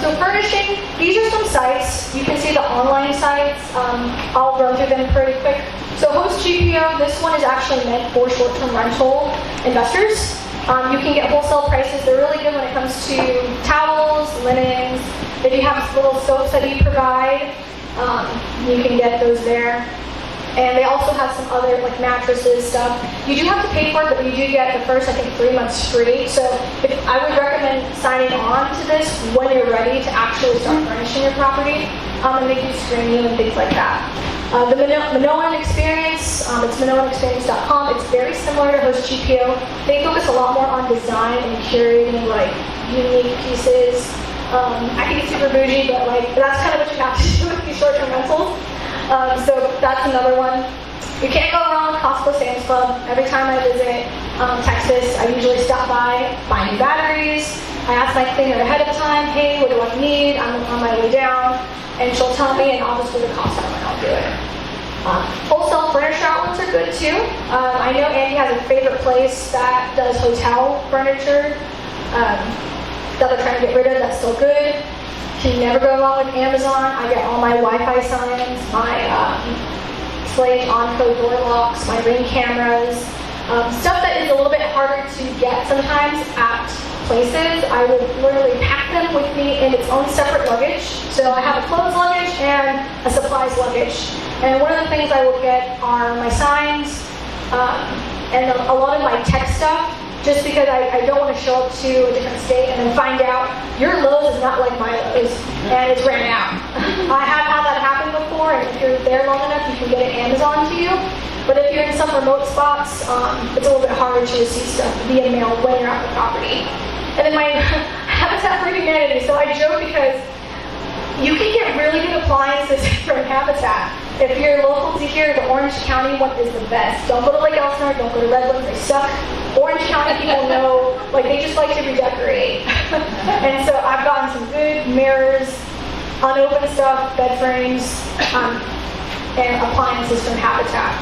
So furnishing, these are some sites. You can see the online sites. I'll run through them pretty quick. So Host GPO, this one is actually meant for short-term rental investors. You can get wholesale prices. They're really good when it comes to towels, linens. If you have little soaps that you provide, you can get those there. And they also have some other like mattresses stuff. You do have to pay for it, but you do get the first, I think, 3 months free. So I would recommend signing on to this when you're ready to actually start furnishing your property. And they do screen you and things like that. The Minoan Experience, it's minoanexperience.com. It's very similar to Host GPO. They focus a lot more on design and curating like unique pieces. I think it's super bougie, but like that's kind of what you have to do with these short-term rentals. So that's another one. You can't go wrong with Costco Sam's Club. Every time I visit Texas, I usually stop by, buy new batteries. I ask my cleaner ahead of time, hey, what do I need? I'm on my way down. And she'll tell me, and I'll just go to Costco and I'll do it. Wholesale furniture outlets are good too. I know Andy has a favorite place that does hotel furniture that they're trying to get rid of. That's still good. Can never go wrong with Amazon. I get all my Wi-Fi signs, my Slate on-code door locks, my Ring cameras, stuff that is a little bit harder to get sometimes at places. I will literally pack them with me in its own separate luggage. So I have a clothes luggage and a supplies luggage. And one of the things I will get are my signs and a lot of my tech stuff. Just because I don't want to show up to a different state and then find out your Lowe's is not like my Lowe's and it's ran out. I have had that happen before, and if you're there long enough, you can get it Amazon to you. But if you're in some remote spots, it's a little bit harder to receive stuff via mail when you're at the property. And then my Habitat for Humanity. So I joke because you can get really good appliances from Habitat. If you're local to here, the Orange County one is the best. Don't go to Lake Elsinore, don't go to Redlands, they suck. Orange County people know, like they just like to redecorate. And so I've gotten some good mirrors, unopened stuff, bed frames, and appliances from Habitat.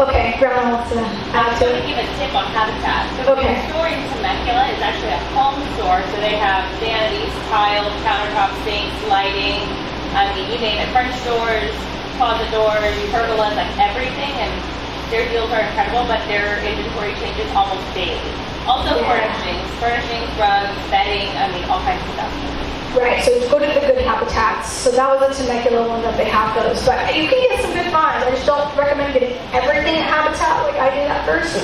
Okay, Grandma wants to add to it. I'm going to give a tip on Habitat. So Okay. the store in Temecula is actually a home store, so they have vanities, tiles, countertops, sinks, lighting, I mean, you name it, French doors, closet doors, pergolas, like everything, and their deals are incredible, but their inventory changes almost daily. Also furnishings, rugs, bedding, I mean, all kinds of stuff. Right, so go to the good Habitats. So that was the Temecula one that they have those. But you can get some good finds. I just don't recommend getting everything at Habitat like I did at first.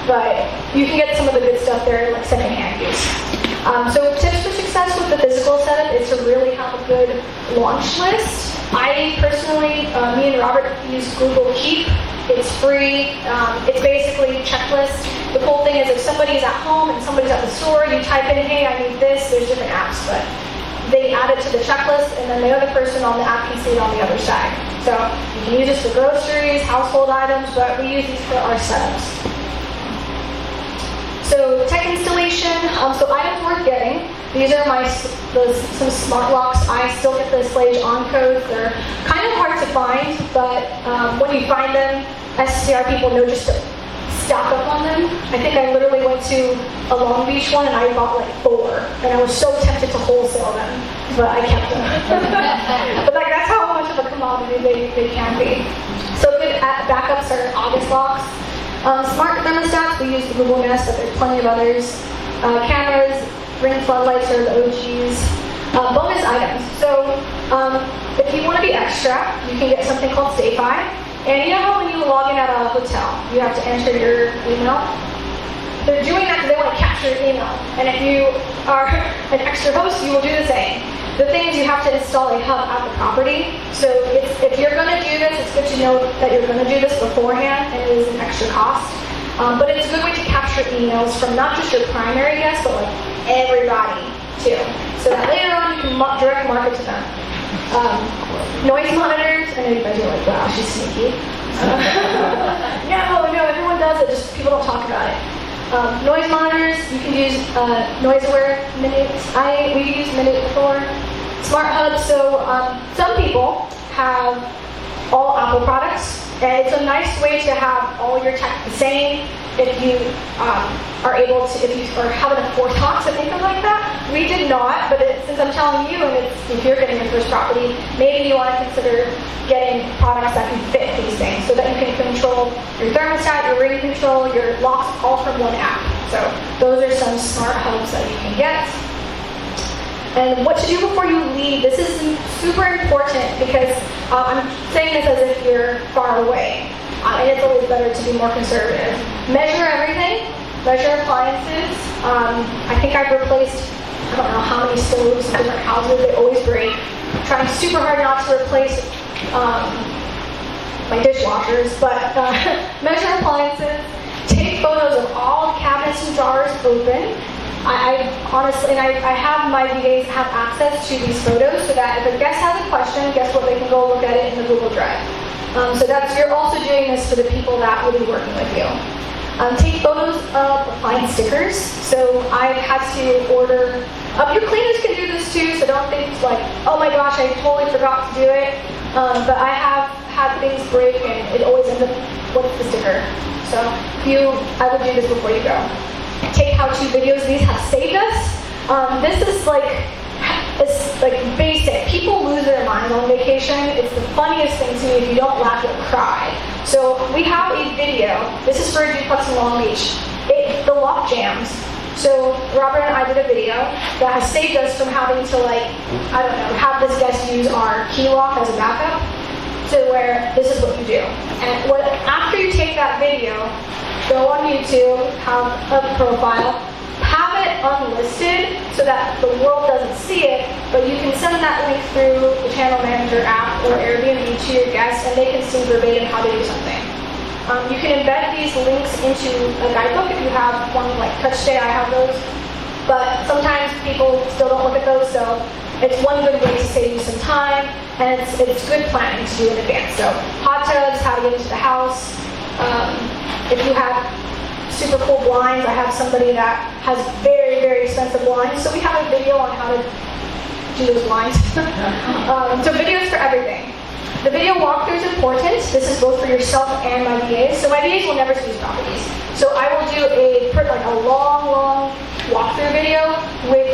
But you can get some of the good stuff there, like secondhand use. So tips for success with the physical setup is to really have a good launch list. I personally, me and Robert use Google Keep. It's free. It's basically a checklist. The cool thing is if somebody's at home and somebody's at the store, you type in, hey, I need this. There's different apps, but they add it to the checklist, and then the other person on the app can see it on the other side. So you can use this for groceries, household items, but we use these for our setups. So tech installation, so items worth getting. These are some smart locks. I still get the Slage on codes. They're kind of hard to find, but when you find them, STR people know just to stock up on them. I think I literally went to a Long Beach one and I bought like 4, and I was so tempted to wholesale them, but I kept them. But like that's how much of a commodity they can be. So good backups are August locks. Smart thermostats, we use the Google Nest, but there's plenty of others. Cameras, ring floodlights are the OGs. Bonus items. So if you want to be extra, you can get something called SafeEye. And you know how when you log in at a hotel, you have to enter your email? They're doing that because they want to capture your email. And if you are an extra host, you will do the same. The thing is you have to install a hub at the property. So if you're going to do this, it's good to know that you're going to do this beforehand, and it is an extra cost. But it's a good way to capture emails from not just your primary guests, but like everybody too. So that later on you can direct market to them. Noise monitors, I know you guys are like, wow, she's sneaky. No, everyone does it, just people don't talk about it. Noise monitors, you can use NoiseAware Minutes. We use Minute before. Smart hubs, so some people have all Apple products, and it's a nice way to have all your tech the same. If you are able to, if you are having a forethought to think of like that. We did not, but since I'm telling you, and if you're getting your first property, maybe you want to consider getting products that can fit these things, so that you can control your thermostat, your ring control, your locks, all from one app. So those are some smart hubs that you can get. And what to do before you leave. This is super important because I'm saying this as if you're far away. And it's always better to be more conservative. Measure everything. Measure appliances. I think I've replaced, I don't know how many stoves in different houses. They always break. I'm trying super hard not to replace my dishwashers, but measure appliances. Take photos of all cabinets and drawers open. I honestly, and I have my VAs have access to these photos so that if a guest has a question, guess what, they can go look at it in the Google Drive. So you're also doing this for the people that will be working with you. Take photos of appliance stickers. So I've had to order, your cleaners can do this too, so don't think like, oh my gosh, I totally forgot to do it. But I have had things break and it always ends up with the sticker. So I would do this before you go. Take how-to videos. These have saved us. This is it's like basic. People lose their minds on vacation. It's the funniest thing to me. If you don't laugh, you'll cry. So we have a video. This is for a duplex in Long Beach. The lock jams. So Robert and I did a video that has saved us from having to have this guest use our key lock as a backup. To where this is what you do. And after you take that video, go on YouTube, have a profile, have it unlisted so that the world doesn't see it, but you can send that link through the Channel Manager app or Airbnb to your guests, and they can see verbatim how to do something. You can embed these links into a guidebook if you have one like TouchStay. I have those, but sometimes people still don't look at those, so it's one good way to save you some time, and it's good planning to do in advance. So hot tubs, how to get into the house. If you have super cool blinds, I have somebody that has very, very expensive blinds, so we have a video on how to do those blinds. So videos for everything. The video walkthrough is important. This is both for yourself and my VAs. So my VAs will never see these properties. So I will do a long walkthrough video with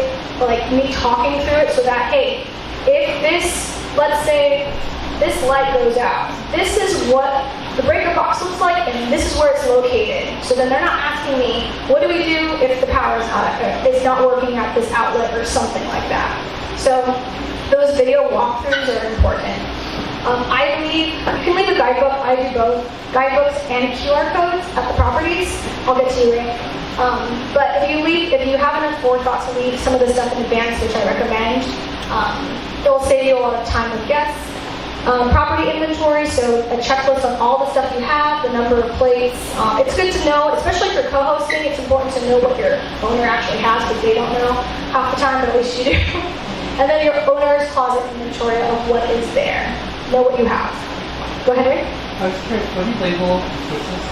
me talking through it so that, hey, if let's say this light goes out, this is what the breaker box looks like, and this is where it's located. So then they're not asking me, what do we do if the power is not working at this outlet or something like that. So those video walkthroughs are important. You can leave a guidebook. I do both guidebooks and QR codes at the properties. I'll get to you later. But if you have enough forethought to leave some of this stuff in advance, which I recommend, it will save you a lot of time with guests. Property inventory, so a checklist on all the stuff you have, the number of plates. It's good to know, especially for co-hosting, it's important to know what your owner actually has because they don't know half the time, but at least you do. And then your owner's closet inventory of what is there. Know what you have. Go ahead, Ray. I was curious, what do you label switches?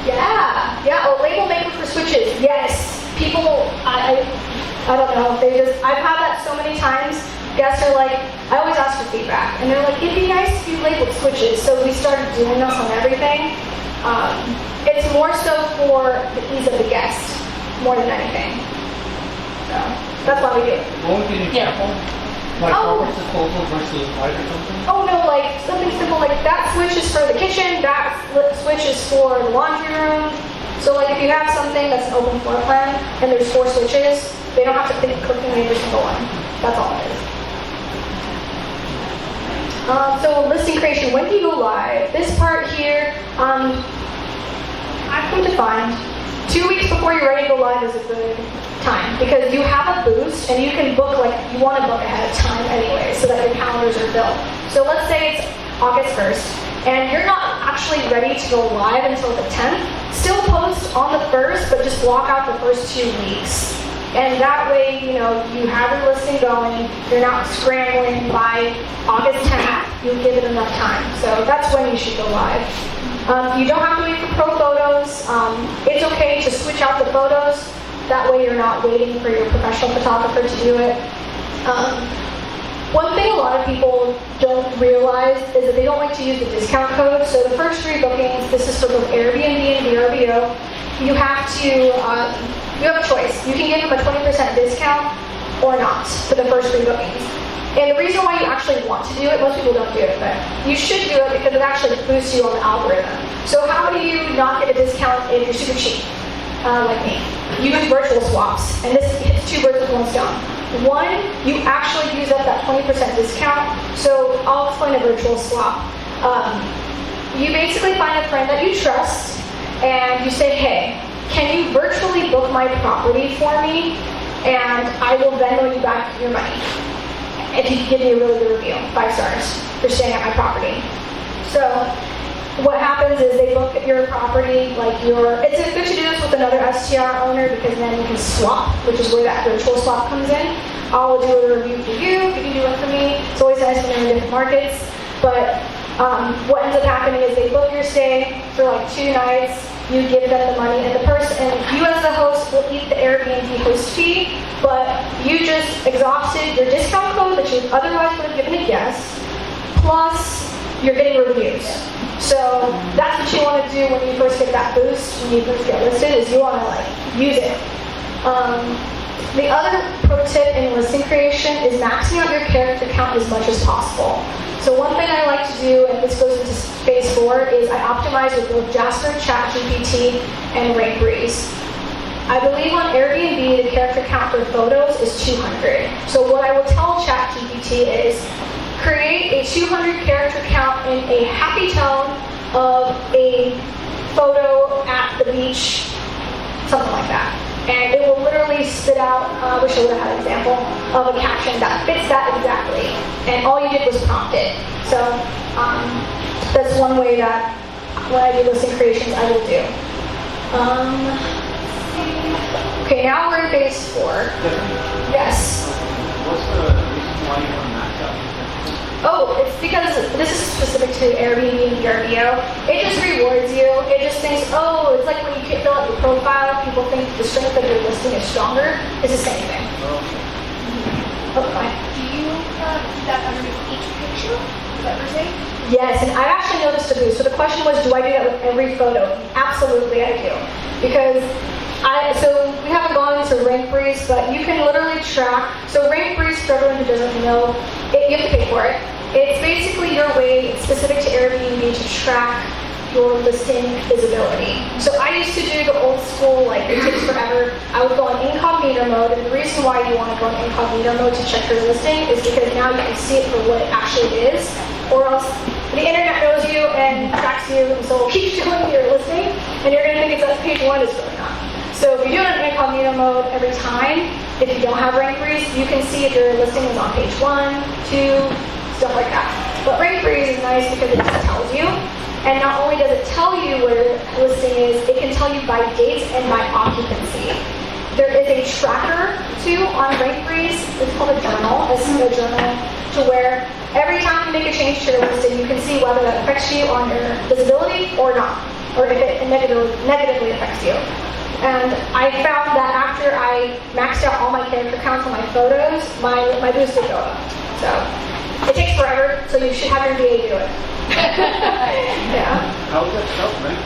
Yeah, a label maker for switches. Yes, people. I don't know. I've had that so many times. Guests are like, I always ask for feedback, and they're like, it'd be nice if you labeled switches. So we started doing this on everything. It's more so for the ease of the guest, more than anything. So that's why we do it. What would be an example? Like Oh. Robert's disposal versus white or something? Oh no, like something simple like that switch is for the kitchen, that switch is for the laundry room. So like if you have something that's an open floor plan and there's 4 switches, they don't have to think of cooking every single one. That's all it is. So listing creation, when do you go live? This part here, I've come to find 2 weeks before you're ready to go live is a good time because you have a boost and you can book you want to book ahead of time anyway so that your calendars are built. So let's say it's August 1st and you're not actually ready to go live until the 10th. Still post on the 1st, but just block out the first 2 weeks. And that way, you have your listing going, you're not scrambling by August 10th, you give it enough time. So that's when you should go live. You don't have to wait for pro photos. It's okay to switch out the photos. That way you're not waiting for your professional photographer to do it. One thing a lot of people don't realize is that they don't like to use the discount code. So the first 3 bookings, this is for both Airbnb and VRBO, you have a choice. You can give them a 20% discount or not for the first 3 bookings. And the reason why you actually want to do it, most people don't do it, but you should do it because it actually boosts you on the algorithm. So how do you not get a discount if you're super cheap, like me? You use virtual swaps, and this hits 2 birds with 1 stone. One, you actually use up that 20% discount. So I'll explain a virtual swap. You basically find a friend that you trust, and you say, hey, can you virtually book my property for me, and I will Venmo you back your money if you give me a really good review, 5 stars, for staying at my property. So what happens is they book your property, it's good to do this with another STR owner because then you can swap, which is where that virtual swap comes in. I'll do a review for you, you can do one for me. It's always nice when they're in different markets, but what ends up happening is they book your stay for 2 nights, you give them the money, and you as the host will eat the Airbnb host fee, but you just exhausted your discount code that you otherwise would have given a guest, plus you're getting reviews. So that's what you want to do when you first get that boost, when you first get listed, is you want to use it. The other pro tip in listing creation is maxing out your character count as much as possible. So one thing I like to do, and this goes into phase 4, is I optimize with both Jasper, ChatGPT, and RankBreeze. I believe on Airbnb, the character count for photos is 200. So what I will tell ChatGPT is create a 200 character count in a happy tone of a photo at the beach, something like that. And it will literally spit out, I wish I would have had an example, of a caption that fits that exactly. And all you did was prompt it. So that's one way that when I do listing creations, I will do. Okay, now we're in phase 4. Yes. What's the reason why you want to max out? Oh, it's because this is specific to Airbnb and VRBO. It just rewards you. It just thinks, oh, it's like when you fill out your profile, people think the strength of your listing is stronger. It's the same thing. Oh, fine. Do you do that underneath each picture? Is that what you're saying? Yes, and I actually noticed a boost. So the question was, do I do that with every photo? Absolutely, I do. Because so we haven't gone into RankBreeze, but you can literally track. So RankBreeze, for everyone who doesn't know, you have to pay for it. It's basically your way, it's specific to Airbnb, to track your listing visibility. So I used to do the old school, it takes forever. I would go on incognito mode, and the reason why you want to go in incognito mode to check your listing is because now you can see it for what it actually is, or else the internet knows you and tracks you, and so it'll keep showing you your listing, and you're going to think it's at page 1, it's really not. So if you do it in incognito mode every time, if you don't have RankBreeze, you can see if your listing is on page 1, 2, stuff like that. But RankBreeze is nice because it just tells you. And not only does it tell you where the listing is, it can tell you by date and by occupancy. There is a tracker, too, on RankBreeze. It's called a journal, a journal, to where every time you make a change to your listing, you can see whether that affects you on your visibility or not, or if it negatively affects you. And I found that after I maxed out all my character counts on my photos, my boost did go up. So it takes forever, so you should have your VA do it. Yeah. How's that stuff ranked?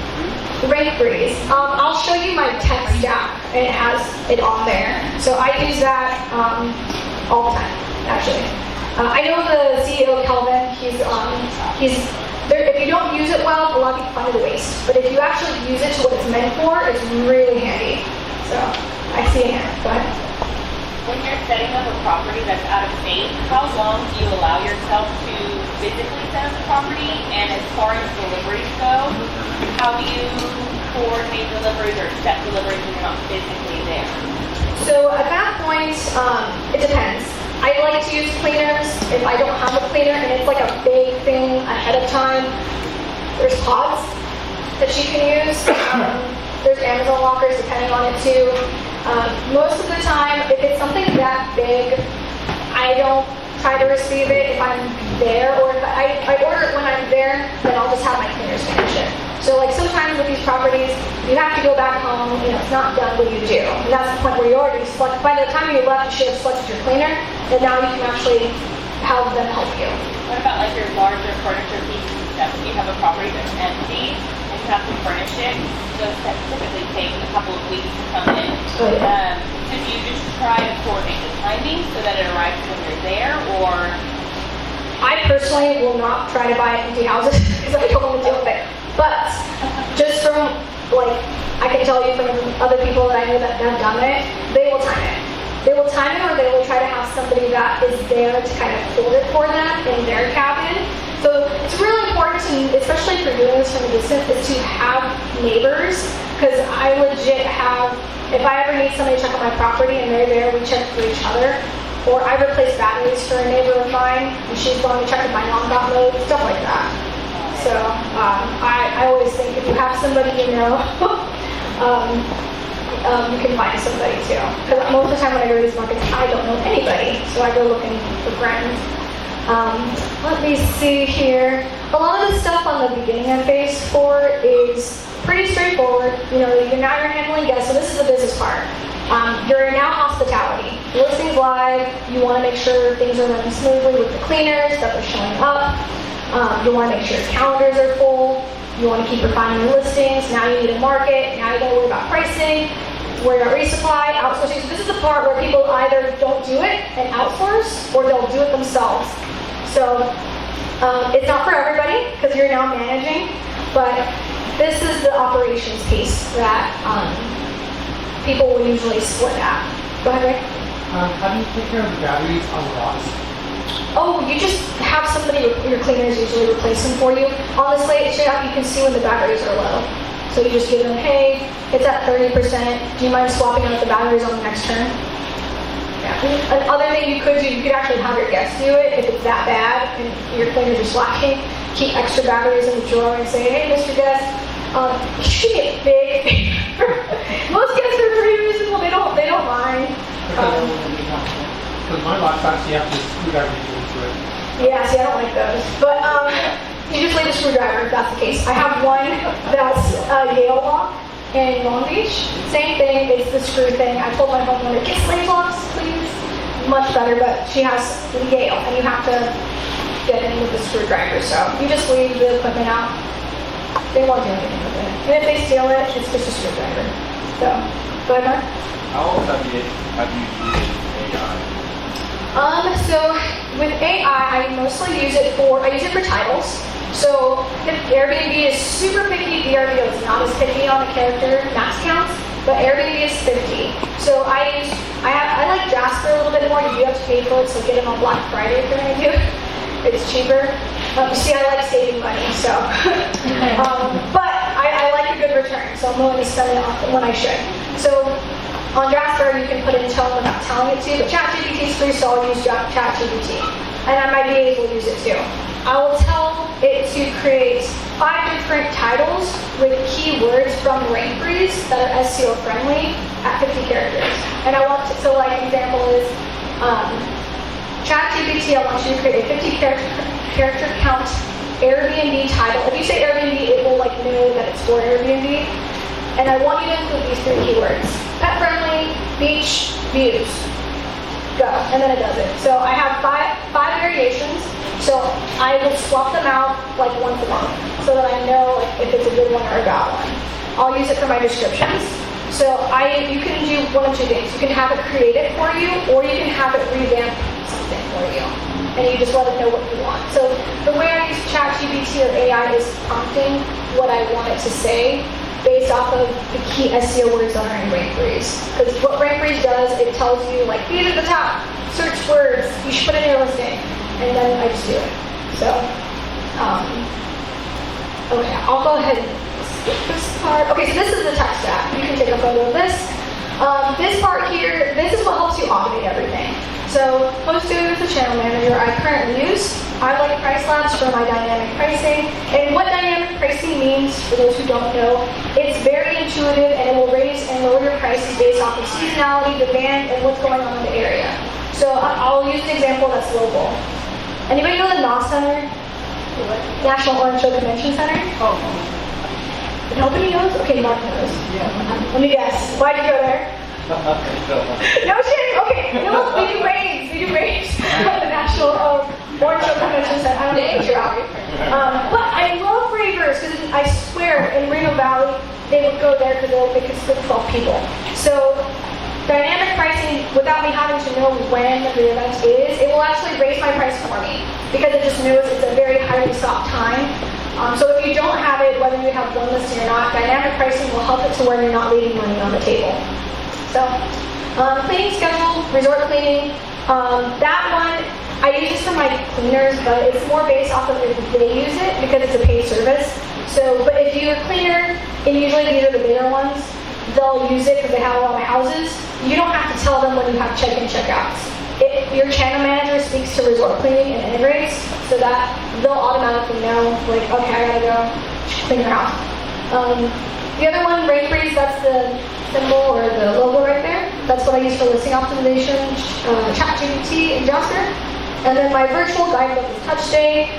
Rank Breeze. I'll show you my tech stack, and it has it on there. So I use that all the time, actually. I know the CEO, Kelvin, he's there, if you don't use it well, a lot of people find it a waste. But if you actually use it to what it's meant for, it's really handy. So I see it here. Go ahead. When you're setting up a property that's out of state, how long do you allow yourself to physically set up the property? And as far as deliveries go, how do you coordinate deliveries or accept deliveries when you're not physically there? So at that point, it depends. I like to use cleaners if I don't have a cleaner and it's like a big thing ahead of time. There's pods that you can use. There's Amazon lockers depending on it too. Most of the time, if it's something that big, I don't try to receive it if I'm there, or if I order it when I'm there, then I'll just have my cleaners finish it. So like sometimes with these properties, you have to go back home, it's not done when you do. And that's the point where you already select, by the time you left, you should have selected your cleaner, and now you can actually have them help you. What about like your larger furniture pieces and stuff? If you have a property that's empty and you have to furnish it, those typically take a couple of weeks to come in. Oh, yeah. Could you just try to coordinate the timing so that it arrives when you're there, or? I personally will not try to buy empty houses because I don't want to deal with it. But just from, I can tell you from other people that I know that have done it, they will time it. They will time it, or they will try to have somebody that is there to kind of hold it for them in their cabin. So it's really important to, especially if you're doing this from a distance, is to have neighbors, because I legit have, if I ever need somebody to check on my property and they're there, we check for each other. Or I replace batteries for a neighbor of mine, and she's going to check if my mom got load, stuff like that. So I always think if you have somebody you know, you can find somebody too. Because most of the time when I go to these markets, I don't know anybody, so I go looking for friends. Let me see here. A lot of the stuff on the beginning of phase 4 is pretty straightforward. Now you're handling guests, so this is the business part. You're now hospitality. The listing's live. You want to make sure things are running smoothly with the cleaners, that they're showing up. You want to make sure your calendars are full. You want to keep refining your listings. Now you need a market. Now you got to worry about pricing, worry about resupply, outsourcing. So this is the part where people either don't do it and outsource, or they'll do it themselves. So it's not for everybody because you're now managing, but this is the operations piece that people will usually split at. Go ahead, Rick. How do you take care of the batteries on the lots? Oh, you just have somebody, your cleaners usually replace them for you. On the slate chart, you can see when the batteries are low. So you just give them, hey, it's at 30%. Do you mind swapping out the batteries on the next turn? Yeah. Another thing you could do, you could actually have your guests do it if it's that bad and your cleaners are slacking. Keep extra batteries in the drawer and say, hey, Mr. Guest, you should get big. Most guests are pretty reasonable. They don't mind. Because my locks actually have to screwdriver into it. Yeah, see, I don't like those. But you just leave a screwdriver if that's the case. I have one that's a Yale lock in Long Beach. Same thing, it's the screw thing. I told my homeowner, get slave locks, please. Much better, but she has Yale, and you have to get in with the screwdriver. So you just leave the equipment out. They won't do anything with it. And if they steal it, it's just a screwdriver. So, go ahead, Mark. How else have you used AI? So with AI, I mostly use it for titles. So if Airbnb is super picky, VRBO is not as picky on the character max counts, but Airbnb is 50. So I like Jasper a little bit more. You do have to pay for it, so get it on Black Friday if you're going to do it. It's cheaper. You see, I like saving money, so. But I like a good return, so I'm willing to spend it when I should. So on Jasper, you can put in tone without telling it to, but ChatGPT is free, so I'll use ChatGPT. And my VAs will use it too. I will tell it to create 5 different titles with keywords from Rank Breeze that are SEO friendly at 50 characters. And I want to, so like example is, ChatGPT, I want you to create a 50 character count Airbnb title. If you say Airbnb, it will know that it's for Airbnb. and I want you to include these 3 keywords. Pet friendly, beach, views. Go, and then it does it. So I have five variations, so I will swap them out like once a month so that I know if it's a good one or a bad one. I'll use it for my descriptions. So you can do one of 2 things. You can have it create it for you, or you can have it revamp something for you. And you just let it know what you want. So the way I use ChatGPT or AI is prompting what I want it to say based off of the key SEO words that are in RankBreeze. Because what RankBreeze does, it tells you, like, these are the top search words you should put in your listing. And then I just do it. So, okay, I'll go ahead and skip this part. Okay, so this is the tech stack. You can take a photo of this. This part here, this is what helps you automate everything. So, Hosto is the channel manager I currently use. I like Pricelabs for my dynamic pricing. And what dynamic pricing means, for those who don't know, it's very intuitive and it will raise and lower your prices based off of seasonality, demand, and what's going on in the area. So I'll use an example that's local. Anybody know the NOS Center? National Orange Show Convention Center? Oh, Nobody knows? Okay, Mark knows. yeah. Let me guess. Why'd you go there? No shit. Okay. No, they do raids at the National Orange Show Convention Center. I don't know if you're out. But I love ravers because I swear in Reno Valley they would go there because they could split 12 people. So dynamic pricing, without me having to know when the event is, it will actually raise my price for me because it just knows it's a very highly sought time. So if you don't have it, whether you have one listing or not, dynamic pricing will help it to where you're not leaving money on the table. So, cleaning schedule, resort cleaning, that one, I use this for my cleaners, but it's more based off of if they use it because it's a paid service. So, but if you're a cleaner, and usually these are the bigger ones, they'll use it because they have a lot of houses. You don't have to tell them when you have check-in, check-outs. Your channel manager speaks to resort cleaning and integrates so that they'll automatically know, like, okay, I gotta go clean your house. The other one, RankBreeze, that's the symbol or the logo right there. That's what I use for listing optimization, ChatGPT, and Jasper. And then my virtual guidebook is TouchStay.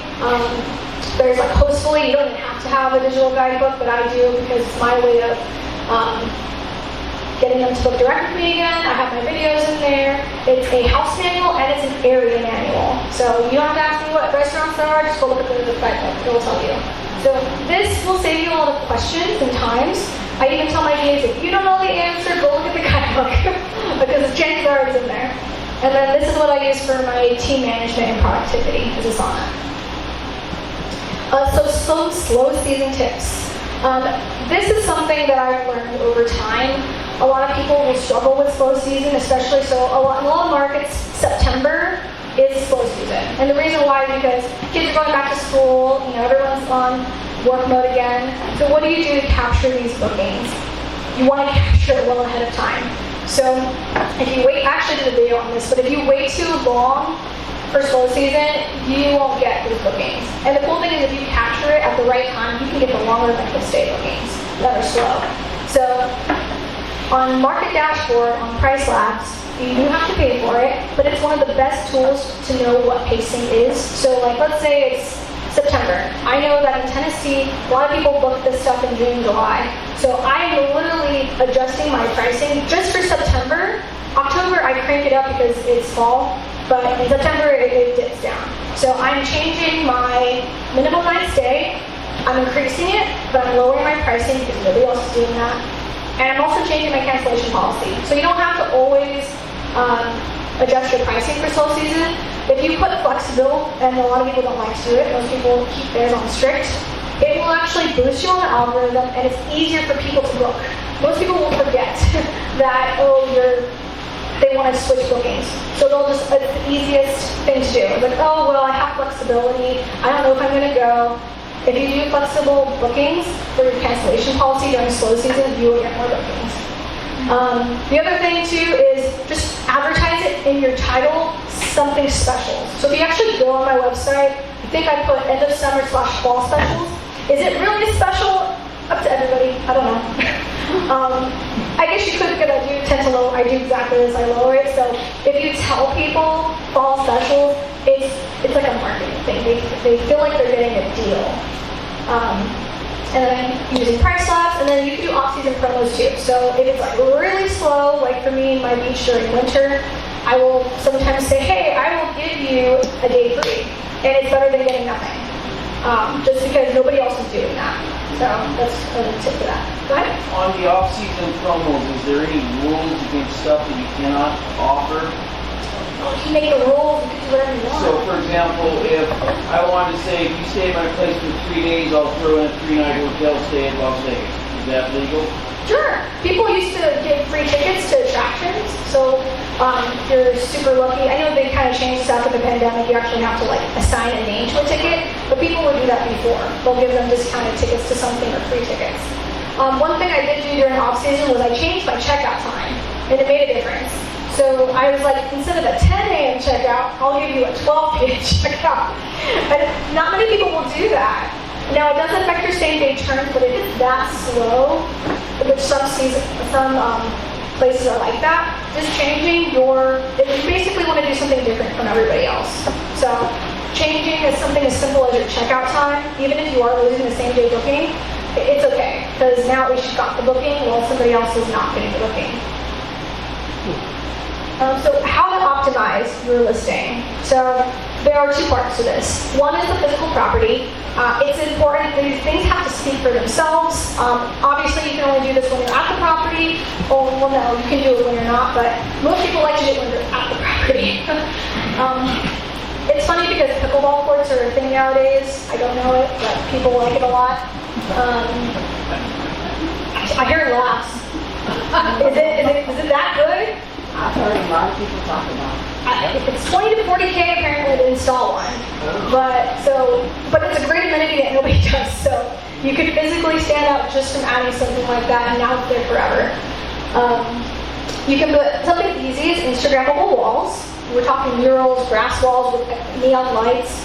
There's like Hostfully. You don't even have to have a digital guidebook, but I do because it's my way of getting them to book direct with me again. I have my videos in there. It's a house manual and it's an area manual. So you don't have to ask me what restaurants there are, just go look at the guidebook. It will tell you. So this will save you a lot of questions and times. I even tell my VAs, if you don't know the answer, go look at the guidebook because chances are it's in there. And then this is what I use for my team management and productivity as a sauna. So some slow season tips. This is something that I've learned over time. A lot of people will struggle with slow season, especially in a lot of markets, September is slow season. And the reason why is because kids are going back to school, everyone's on work mode again. So what do you do to capture these bookings? You want to capture it well ahead of time. So if you wait, actually I did a video on this, but if you wait too long for slow season, you won't get these bookings. And the cool thing is if you capture it at the right time, you can get the longer length of stay bookings that are slow. So on Market Dashboard, on Pricelabs, you do have to pay for it, but it's one of the best tools to know what pacing is. So like, let's say it's September. I know that in Tennessee, a lot of people book this stuff in June, July. So I'm literally adjusting my pricing just for September. October, I crank it up because it's fall, but in September, it dips down. So I'm changing my minimum night stay. I'm increasing it, but I'm lowering my pricing because nobody else is doing that. And I'm also changing my cancellation policy. So you don't have to always adjust your pricing for slow season. If you put flexible, and a lot of people don't like to do it, most people keep theirs on strict, it will actually boost you on the algorithm and it's easier for people to book. Most people will forget that, they want to switch bookings. So it's the easiest thing to do. It's like, I have flexibility. I don't know if I'm going to go. If you do flexible bookings for your cancellation policy during slow season, you will get more bookings. The other thing too is just advertise it in your title, something special. So if you actually go on my website, I think I put end of summer / fall specials. Is it really special? Up to everybody. I don't know. I guess you could, because I do exactly this, I lower it. So if you tell people fall specials, it's like a marketing thing. They feel like they're getting a deal. and then I'm using price slots, and then you can do off-season promos too. So if it's like really slow, like for me in my beach during winter, I will sometimes say, hey, I will give you a day free, and it's better than getting nothing. Just because nobody else is doing that. So that's a tip for that. Go ahead. On the off-season promos, is there any rules against stuff that you cannot offer? Well, you make the rules, you can do whatever you want. So, for example, if I wanted to say, if you stay at my place for 3 days, I'll throw in a 3-night hotel stay at Las Vegas. Is that legal? Sure. People used to give free tickets to attractions. So if you're super lucky, I know they kind of changed this after the pandemic. You actually have to like assign a name to a ticket, but people would do that before. They'll give them discounted tickets to something or free tickets. One thing I did do during off season was I changed my checkout time, and it made a difference. So I was like, instead of a 10 a.m. checkout, I'll give you a 12 p.m. checkout. And not many people will do that. Now, it does affect your same-day turns, but if it's that slow, which some places are like that, just changing you basically want to do something different from everybody else. So changing is something as simple as your checkout time, even if you are losing the same-day booking, it's okay, because now at least you got the booking while somebody else is not getting the booking. So how to optimize your listing. So there are two parts to this. One is the physical property. It's important, these things have to speak for themselves. Obviously you can only do this when you're at the property, or well no, you can do it when you're not, but most people like to do it when you're at the property. It's funny because pickleball courts are a thing nowadays. I don't know it, but people like it a lot. I hear laughs. Is it that good? I've heard a lot of people talk about it. It's 20 to 40K apparently to install one, but it's a great amenity that nobody does. So you could physically stand out just from adding something like that, and now it's there forever. You can put something easy as Instagrammable walls. We're talking murals, grass walls with neon lights.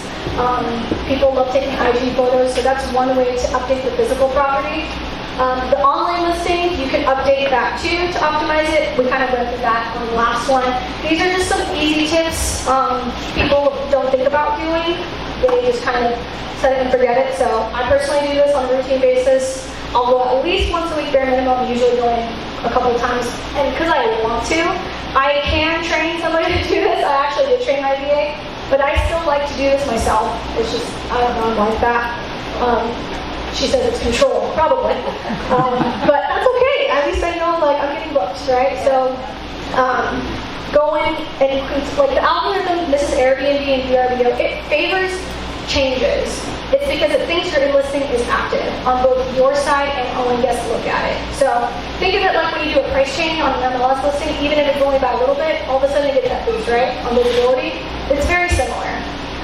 People love taking IG photos, so that's one way to update the physical property. The online listing, you can update that too to optimize it. We kind of went through that on the last one. These are just some easy tips people don't think about doing. They just kind of set it and forget it. So I personally do this on a routine basis. I'll go at least once a week bare minimum, usually going a couple of times. And because I want to, I can train somebody to do this. I actually did train my VA, but I still like to do this myself. It's just, I don't know, I'm like that. She says it's control, probably. But that's okay. At least I know, like, I'm getting booked, right? So, going and includes, like, the algorithm, this is Airbnb and VRBO, it favors changes. It's because it thinks your listing is active on both your side and only guests look at it. So, think of it like when you do a price change on an MLS listing, even if it's only by a little bit, all of a sudden you get that boost, right? On visibility. It's very similar.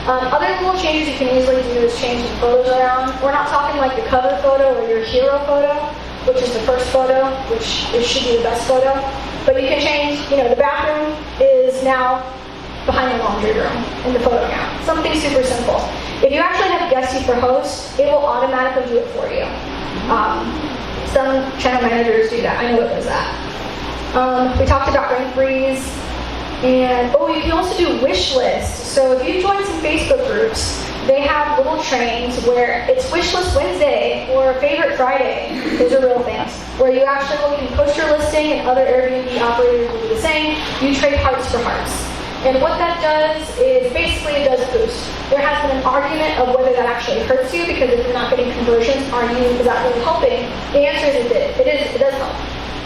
Other little changes you can easily do is change the photos around. We're not talking like the cover photo or your hero photo, which is the first photo, which it should be the best photo. But you can change, the bathroom is now behind the laundry room in the photo count. Something super simple. If you actually have Guesty for host, it will automatically do it for you. Some channel managers do that. I know it does that. We talked about rank freeze. And, you can also do wish lists. So if you join some Facebook groups, they have little trains where it's wish list Wednesday or favorite Friday. Those are real things. Where you actually look and post your listing, and other Airbnb operators will do the same. You trade hearts for hearts. And what that does is basically it does boost. There has been an argument of whether that actually hurts you, because if you're not getting conversions, is that really helping? The answer is it does help.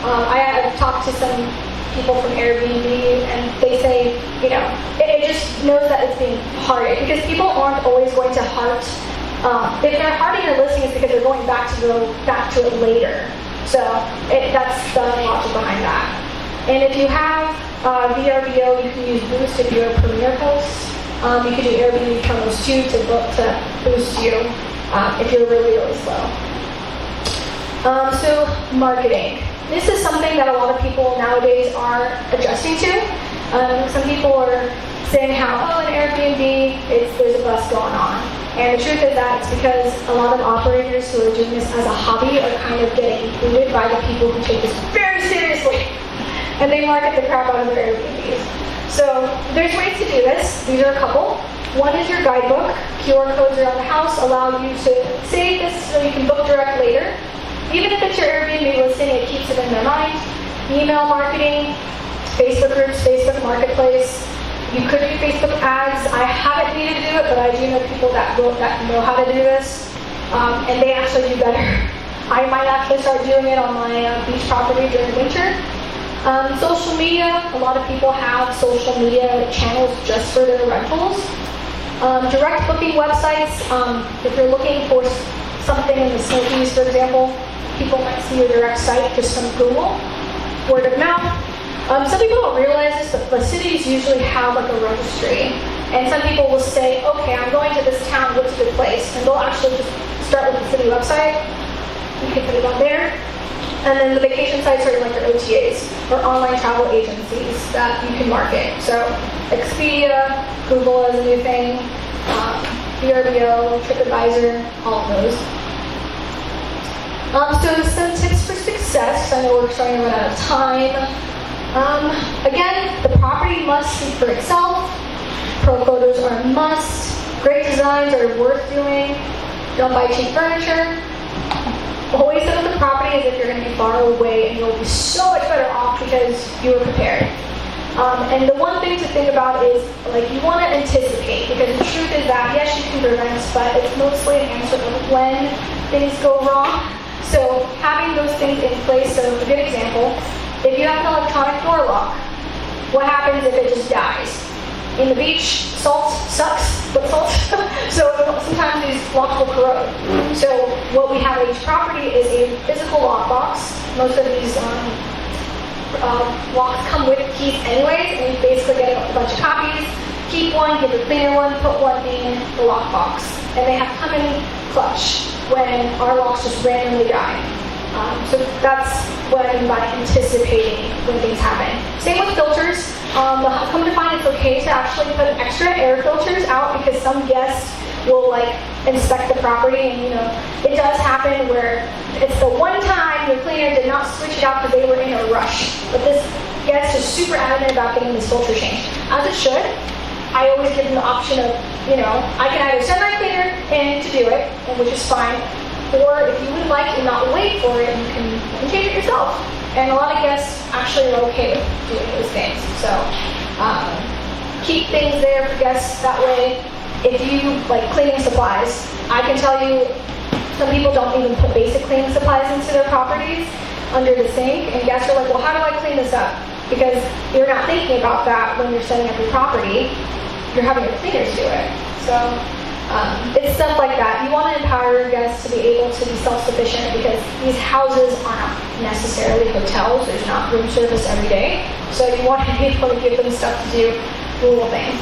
I have talked to some people from Airbnb, and they say, it just knows that it's being hearted, because people aren't always going to heart. If they're hearting your listing, it's because they're going back to it later. So that's the logic behind that. And if you have VRBO, you can use Boost if you're a premier host. You can do Airbnb promos too to boost you if you're really, really slow. So marketing. This is something that a lot of people nowadays are adjusting to. Some people are saying how, in Airbnb, there's a bust going on. And the truth is that it's because a lot of operators who are doing this as a hobby are kind of getting booted by the people who take this very seriously. And they market the crap out of their Airbnbs. So there's ways to do this. These are a couple. One is your guidebook. QR codes around the house allow you to save this so you can book direct later. Even if it's your Airbnb listing, it keeps it in their mind. Email marketing, Facebook groups, Facebook Marketplace. You could do Facebook ads. I haven't needed to do it, but I do know people that know how to do this, and they actually do better. I might actually start doing it on my beach property during winter. Social media, a lot of people have social media channels just for their rentals. Direct booking websites, if you're looking for something in the Smokies, for example, people might see your direct site just from Google. Word of mouth. Some people don't realize this, but the cities usually have like a registry. And some people will say, okay, I'm going to this town, what's a good place? And they'll actually just start with the city website. You can put it on there. And then the vacation sites are like your OTAs, or online travel agencies that you can market. So Expedia, Google is a new thing, VRBO, TripAdvisor, all of those. So some tips for success. I know we're starting to run out of time. Again, the property must speak for itself. Pro photos are a must. Great designs are worth doing. Don't buy cheap furniture. Always look at the property as if you're going to be far away, and you'll be so much better off because you were prepared. And the one thing to think about is, like, you want to anticipate, because the truth is that, yes, you can prevent, but it's mostly an answer of when things go wrong. So having those things in place, so a good example, if you have an electronic door lock, what happens if it just dies? In the beach, salt sucks, but salt. So sometimes these locks will corrode. So what we have at each property is a physical lock box. Most of these locks come with keys anyways, and you basically get a bunch of copies. Keep one, get the cleaner one, put one in the lock box. And they have come in clutch when our locks just randomly die. So that's what I mean by anticipating when things happen. Same with filters. Come to find it's okay to actually put extra air filters out because some guests will like inspect the property, and it does happen where it's the one time the cleaner did not switch it out because they were in a rush. But this guest is super adamant about getting this filter changed, as it should. I always give them the option of, I can either send my cleaner in to do it, which is fine, or if you would like and not wait for it, you can change it yourself. And a lot of guests actually are okay with doing those things. So keep things there for guests. That way, if you like cleaning supplies, I can tell you some people don't even put basic cleaning supplies into their properties under the sink. And guests are like, well, how do I clean this up? Because you're not thinking about that when you're setting up your property. You're having your cleaners do it. So it's stuff like that. You want to empower your guests to be able to be self-sufficient because these houses are not necessarily hotels. There's not room service every day. So you want to be able to give them stuff to do, little things.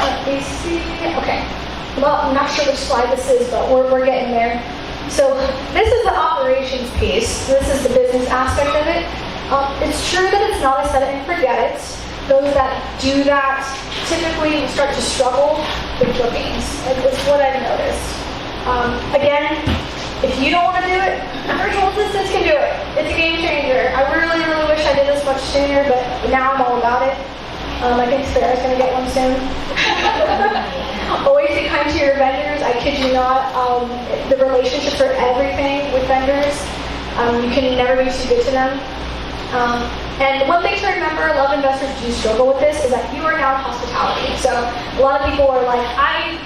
Let me see. Okay. Well, I'm not sure which slide this is, but we're getting there. So this is the operations piece. This is the business aspect of it. It's true that it's not a set it and forget it. Those that do that typically start to struggle with bookings. It's what I've noticed. Again, if you don't want to do it, virtual assistants can do it. It's a game changer. I really, really wish I did this much sooner, but now I'm all about it. I think Sarah's going to get one soon. Always be kind to your vendors. I kid you not. The relationships are everything with vendors. You can never be too good to them. And one thing to remember, a lot of investors do struggle with this, is that you are now in hospitality. So a lot of people are like, I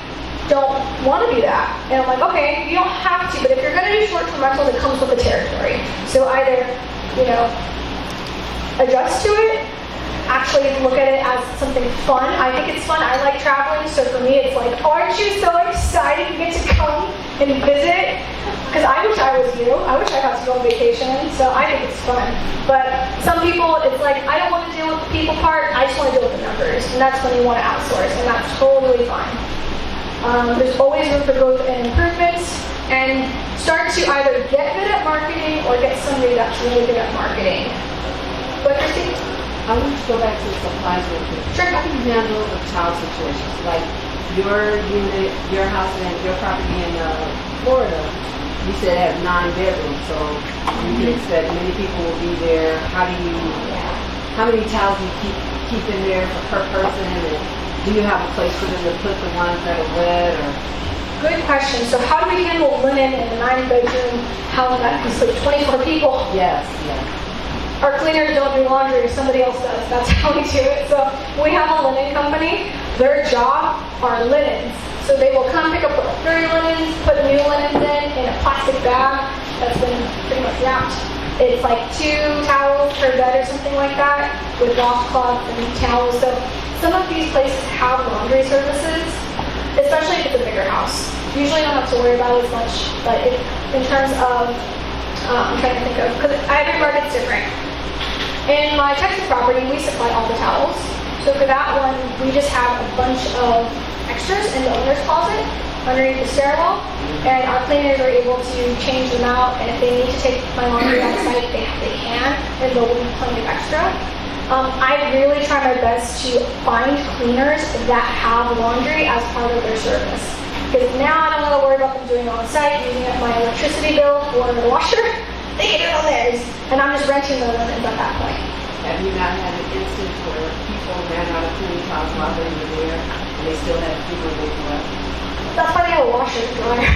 don't want to do that. And I'm like, okay, you don't have to, but if you're going to do short-term rentals, it comes with the territory. So either, adjust to it, actually look at it as something fun. I think it's fun. I like traveling, so for me it's like, aren't you so excited you get to come and visit? Because I wish I was you. I wish I got to go on vacation, so I think it's fun. But some people, it's like, I don't want to deal with the people part, I just want to deal with the numbers. And that's when you want to outsource, and that's totally fine. There's always room for growth and improvements, and start to either get good at marketing or get somebody that's really good at marketing. But Christine? I want to go back to the supplies real quick. Sure. How do you handle the child situations? Like your unit, your house and your property in Florida, you said it has 9 bedrooms, so you can expect many people will be there. How many towels do you keep in there per person? And Do you have a place for them to put the ones that are wet or? Good question. So how do we handle linen in a 9-bedroom house that can sleep 24 people? Yes, yes. Our cleaners don't do laundry, somebody else does. That's how we do it. So we have a linen company. Their job are linens. So they will come pick up dirty linens, put new linens in a plastic bag that's been pretty much wrapped. It's like 2 towels per bed or something like that with washcloths and towels. So some of these places have laundry services, especially if it's a bigger house. Usually don't have to worry about it as much, but in terms of, I'm trying to think of, because every market's different. In my Texas property, we supply all the towels. So for that one, we just have a bunch of extras in the owner's closet underneath the stairwell, and our cleaners are able to change them out, and if they need to take my laundry outside, they can, and there'll be plenty of extra. I really try my best to find cleaners that have laundry as part of their service. Because now I don't have to worry about them doing it on site, using up my electricity bill for the washer. They can do it on theirs. And I'm just renting the linens at that point. Have you not had an instance where people ran out of cleaning towels while they were there and they still had people with left? That's why they have a washer and dryer.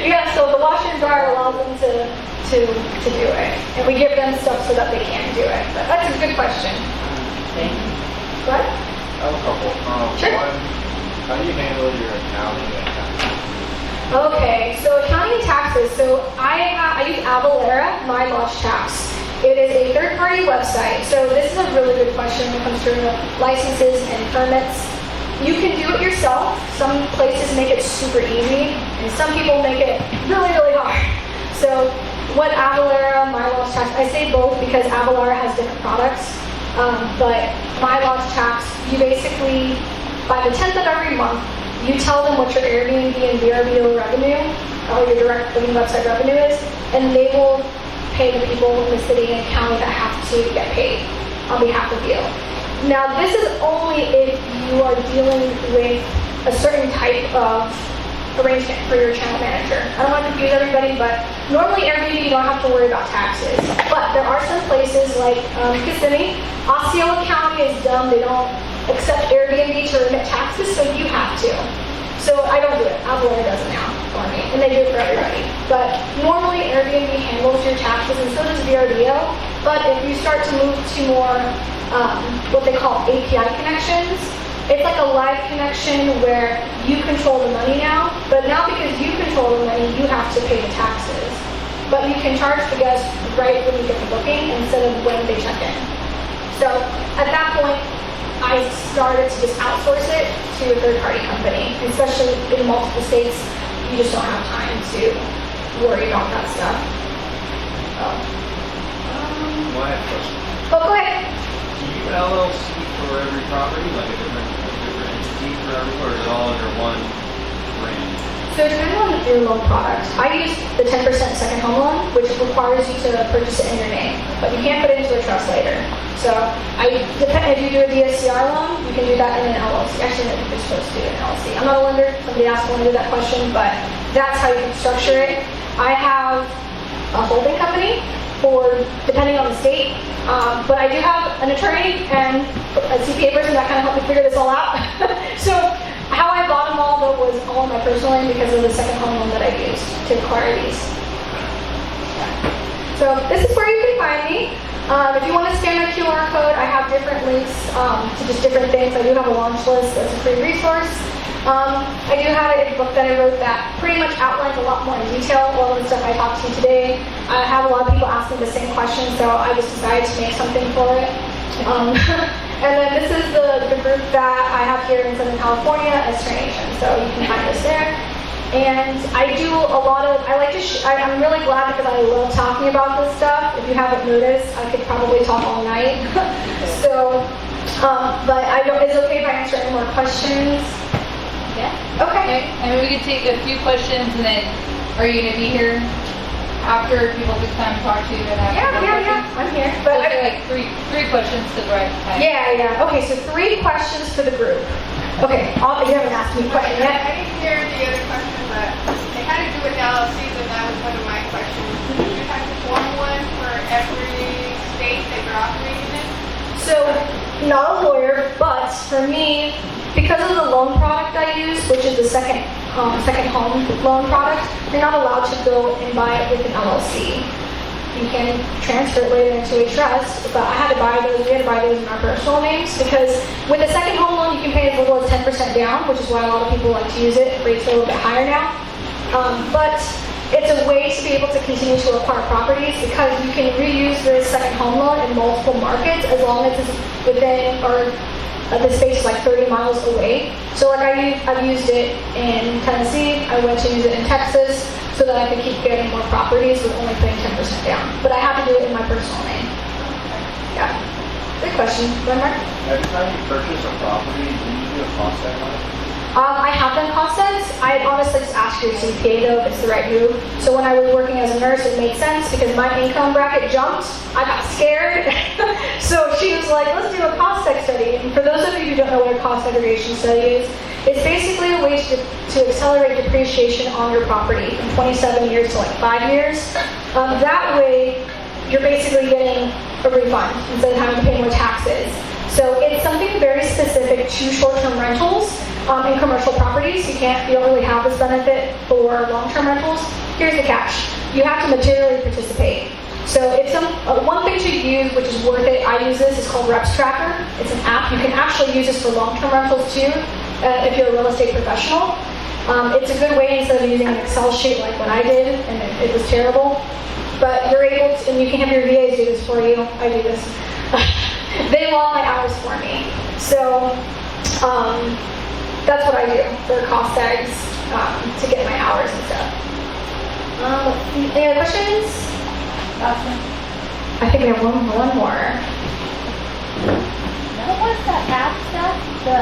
Yeah, so the washer and dryer allows them to do it. And we give them stuff so that they can do it. But that's a good question. Thank you. What? I have a couple. Sure. One, how do you handle your accounting and taxes? Okay, so accounting and taxes. So I use Avalara, My Lodge Tax. It is a third-party website. So this is a really good question when it comes to licenses and permits. You can do it yourself. Some places make it super easy, and some people make it really, really hard. So what Avalara, My Lodge Tax, I say both because Avalara has different products. But My Lodge Tax, you basically, by the 10th of every month, you tell them what your Airbnb and VRBO revenue, or your direct living website revenue is, and they will pay the people in the city and county that have to get paid on behalf of you. Now, this is only if you are dealing with a certain type of arrangement for your channel manager. I don't want to confuse everybody, but normally Airbnb you don't have to worry about taxes. But there are some places like Kissimmee, Osceola County is dumb. They don't accept Airbnb to remit taxes, so you have to. So I don't do it. Avalara does it now for me, and they do it for everybody. But normally Airbnb handles your taxes, and so does VRBO. But if you start to move to more what they call API connections, it's like a live connection where you control the money now, but now because you control the money, you have to pay the taxes. But you can charge the guest right when you get the booking instead of when they check in. So at that point, I started to just outsource it to a third-party company, especially in multiple states. You just don't have time to worry about that stuff. Well, I have a question. Oh, go ahead. Do you LLC for every property, like a different entity for every, or is it all under one brand? So depending on your loan product, I use the 10% second home loan, which requires you to purchase it in your name, but you can't put it into a trust later. So if you do a DSCR loan, you can do that in an LLC. Actually, I think you're supposed to do it in an LLC. I'm not a lender. Somebody asked me that question, but that's how you can structure it. I have a holding company for depending on the state, but I do have an attorney and a CPA person that kind of helped me figure this all out. So how I bought them all though was all on my personal name because of the second home loan that I used to acquire these. So this is where you can find me. If you want to scan my QR code, I have different links to just different things. I do have a launch list as a free resource. I do have a book that I wrote that pretty much outlines a lot more in detail all of the stuff I talked to you today. I have a lot of people asking the same question, so I just decided to make something for it. And then this is the group that I have here in Southern California, Esther Nation, so you can find us there. And I do a lot of, I'm really glad because I love talking about this stuff. If you haven't noticed, I could probably talk all night. So, but is it okay if I answer any more questions? Yeah. Okay. I mean, we could take a few questions and then, are you gonna be here after people could come talk to you and ask more questions? Yeah, I'm here. But But like three questions to the right time. yeah. Okay, so 3 questions for the group. Okay, you haven't asked me a question yet. I didn't hear the other question, but they had to do with LLCs, and that was one of my questions. Do you have to form one for every state that you're operating in? So, not a lawyer, but for me, Because of the loan product I use, which is the second home loan product, you're not allowed to go and buy it with an LLC. You can transfer it later into a trust, but we had to buy those in our personal names because with a second home loan, you can pay as little as 10% down, which is why a lot of people like to use it. Rates are a little bit higher now. But it's a way to be able to continue to acquire properties because you can reuse the second home loan in multiple markets as long as it's within or the space is like 30 miles away. So like I've used it in Tennessee, I went to use it in Texas so that I could keep getting more properties with only paying 10% down. But I have to do it in my personal name. Yeah. Good question. Mark? Every time you purchase a property, do you do a cost tag on it? I have done cost tags. I honestly just asked your CPA though if it's the right move. So when I was working as a nurse, it made sense because my income bracket jumped. I got scared. So she was like, let's do a cost tag study. And for those of you who don't know what a cost segregation study is, it's basically a way to accelerate depreciation on your property from 27 years to like 5 years. That way, you're basically getting a refund instead of having to pay more taxes. So it's something very specific to short-term rentals. In commercial properties, you don't really have this benefit for long-term rentals. Here's the catch. You have to materially participate. So it's one thing to use, which is worth it, I use this, it's called Reps Tracker. It's an app. You can actually use this for long-term rentals too, if you're a real estate professional. It's a good way instead of using an Excel sheet like what I did, and it was terrible. But you're able to, and you can have your VAs do this for you. I do this. They log my hours for me. So, that's what I do for cost tags to get my hours and stuff. Any other questions? I think we have one more. Now, what's that app stuff?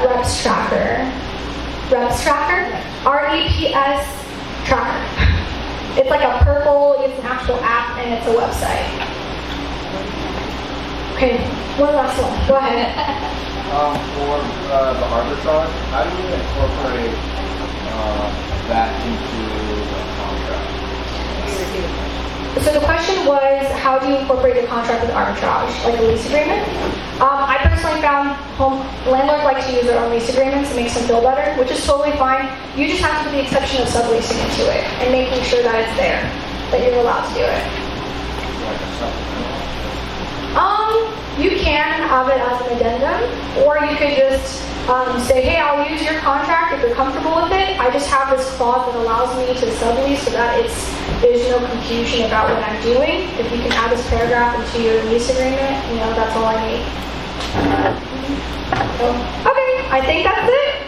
Reps Tracker. Reps Tracker? REPS Tracker. It's like a purple, it's an actual app, and it's a website. Okay, one last one. Go ahead. For the arbitrage, how do you incorporate that into the contract? So the question was, how do you incorporate the contract with arbitrage, like a lease agreement? I personally found landlords like to use their own lease agreements. It makes them feel better, which is totally fine. You just have to put the exception of subleasing into it and making sure that it's there, that you're allowed to do it. Like a supplemental? You can have it as an addendum, or you could just say, hey, I'll use your contract if you're comfortable with it. I just have this clause that allows me to sublease so that there's no confusion about what I'm doing. If you can add this paragraph into your lease agreement, that's all I need. So, okay, I think that's it.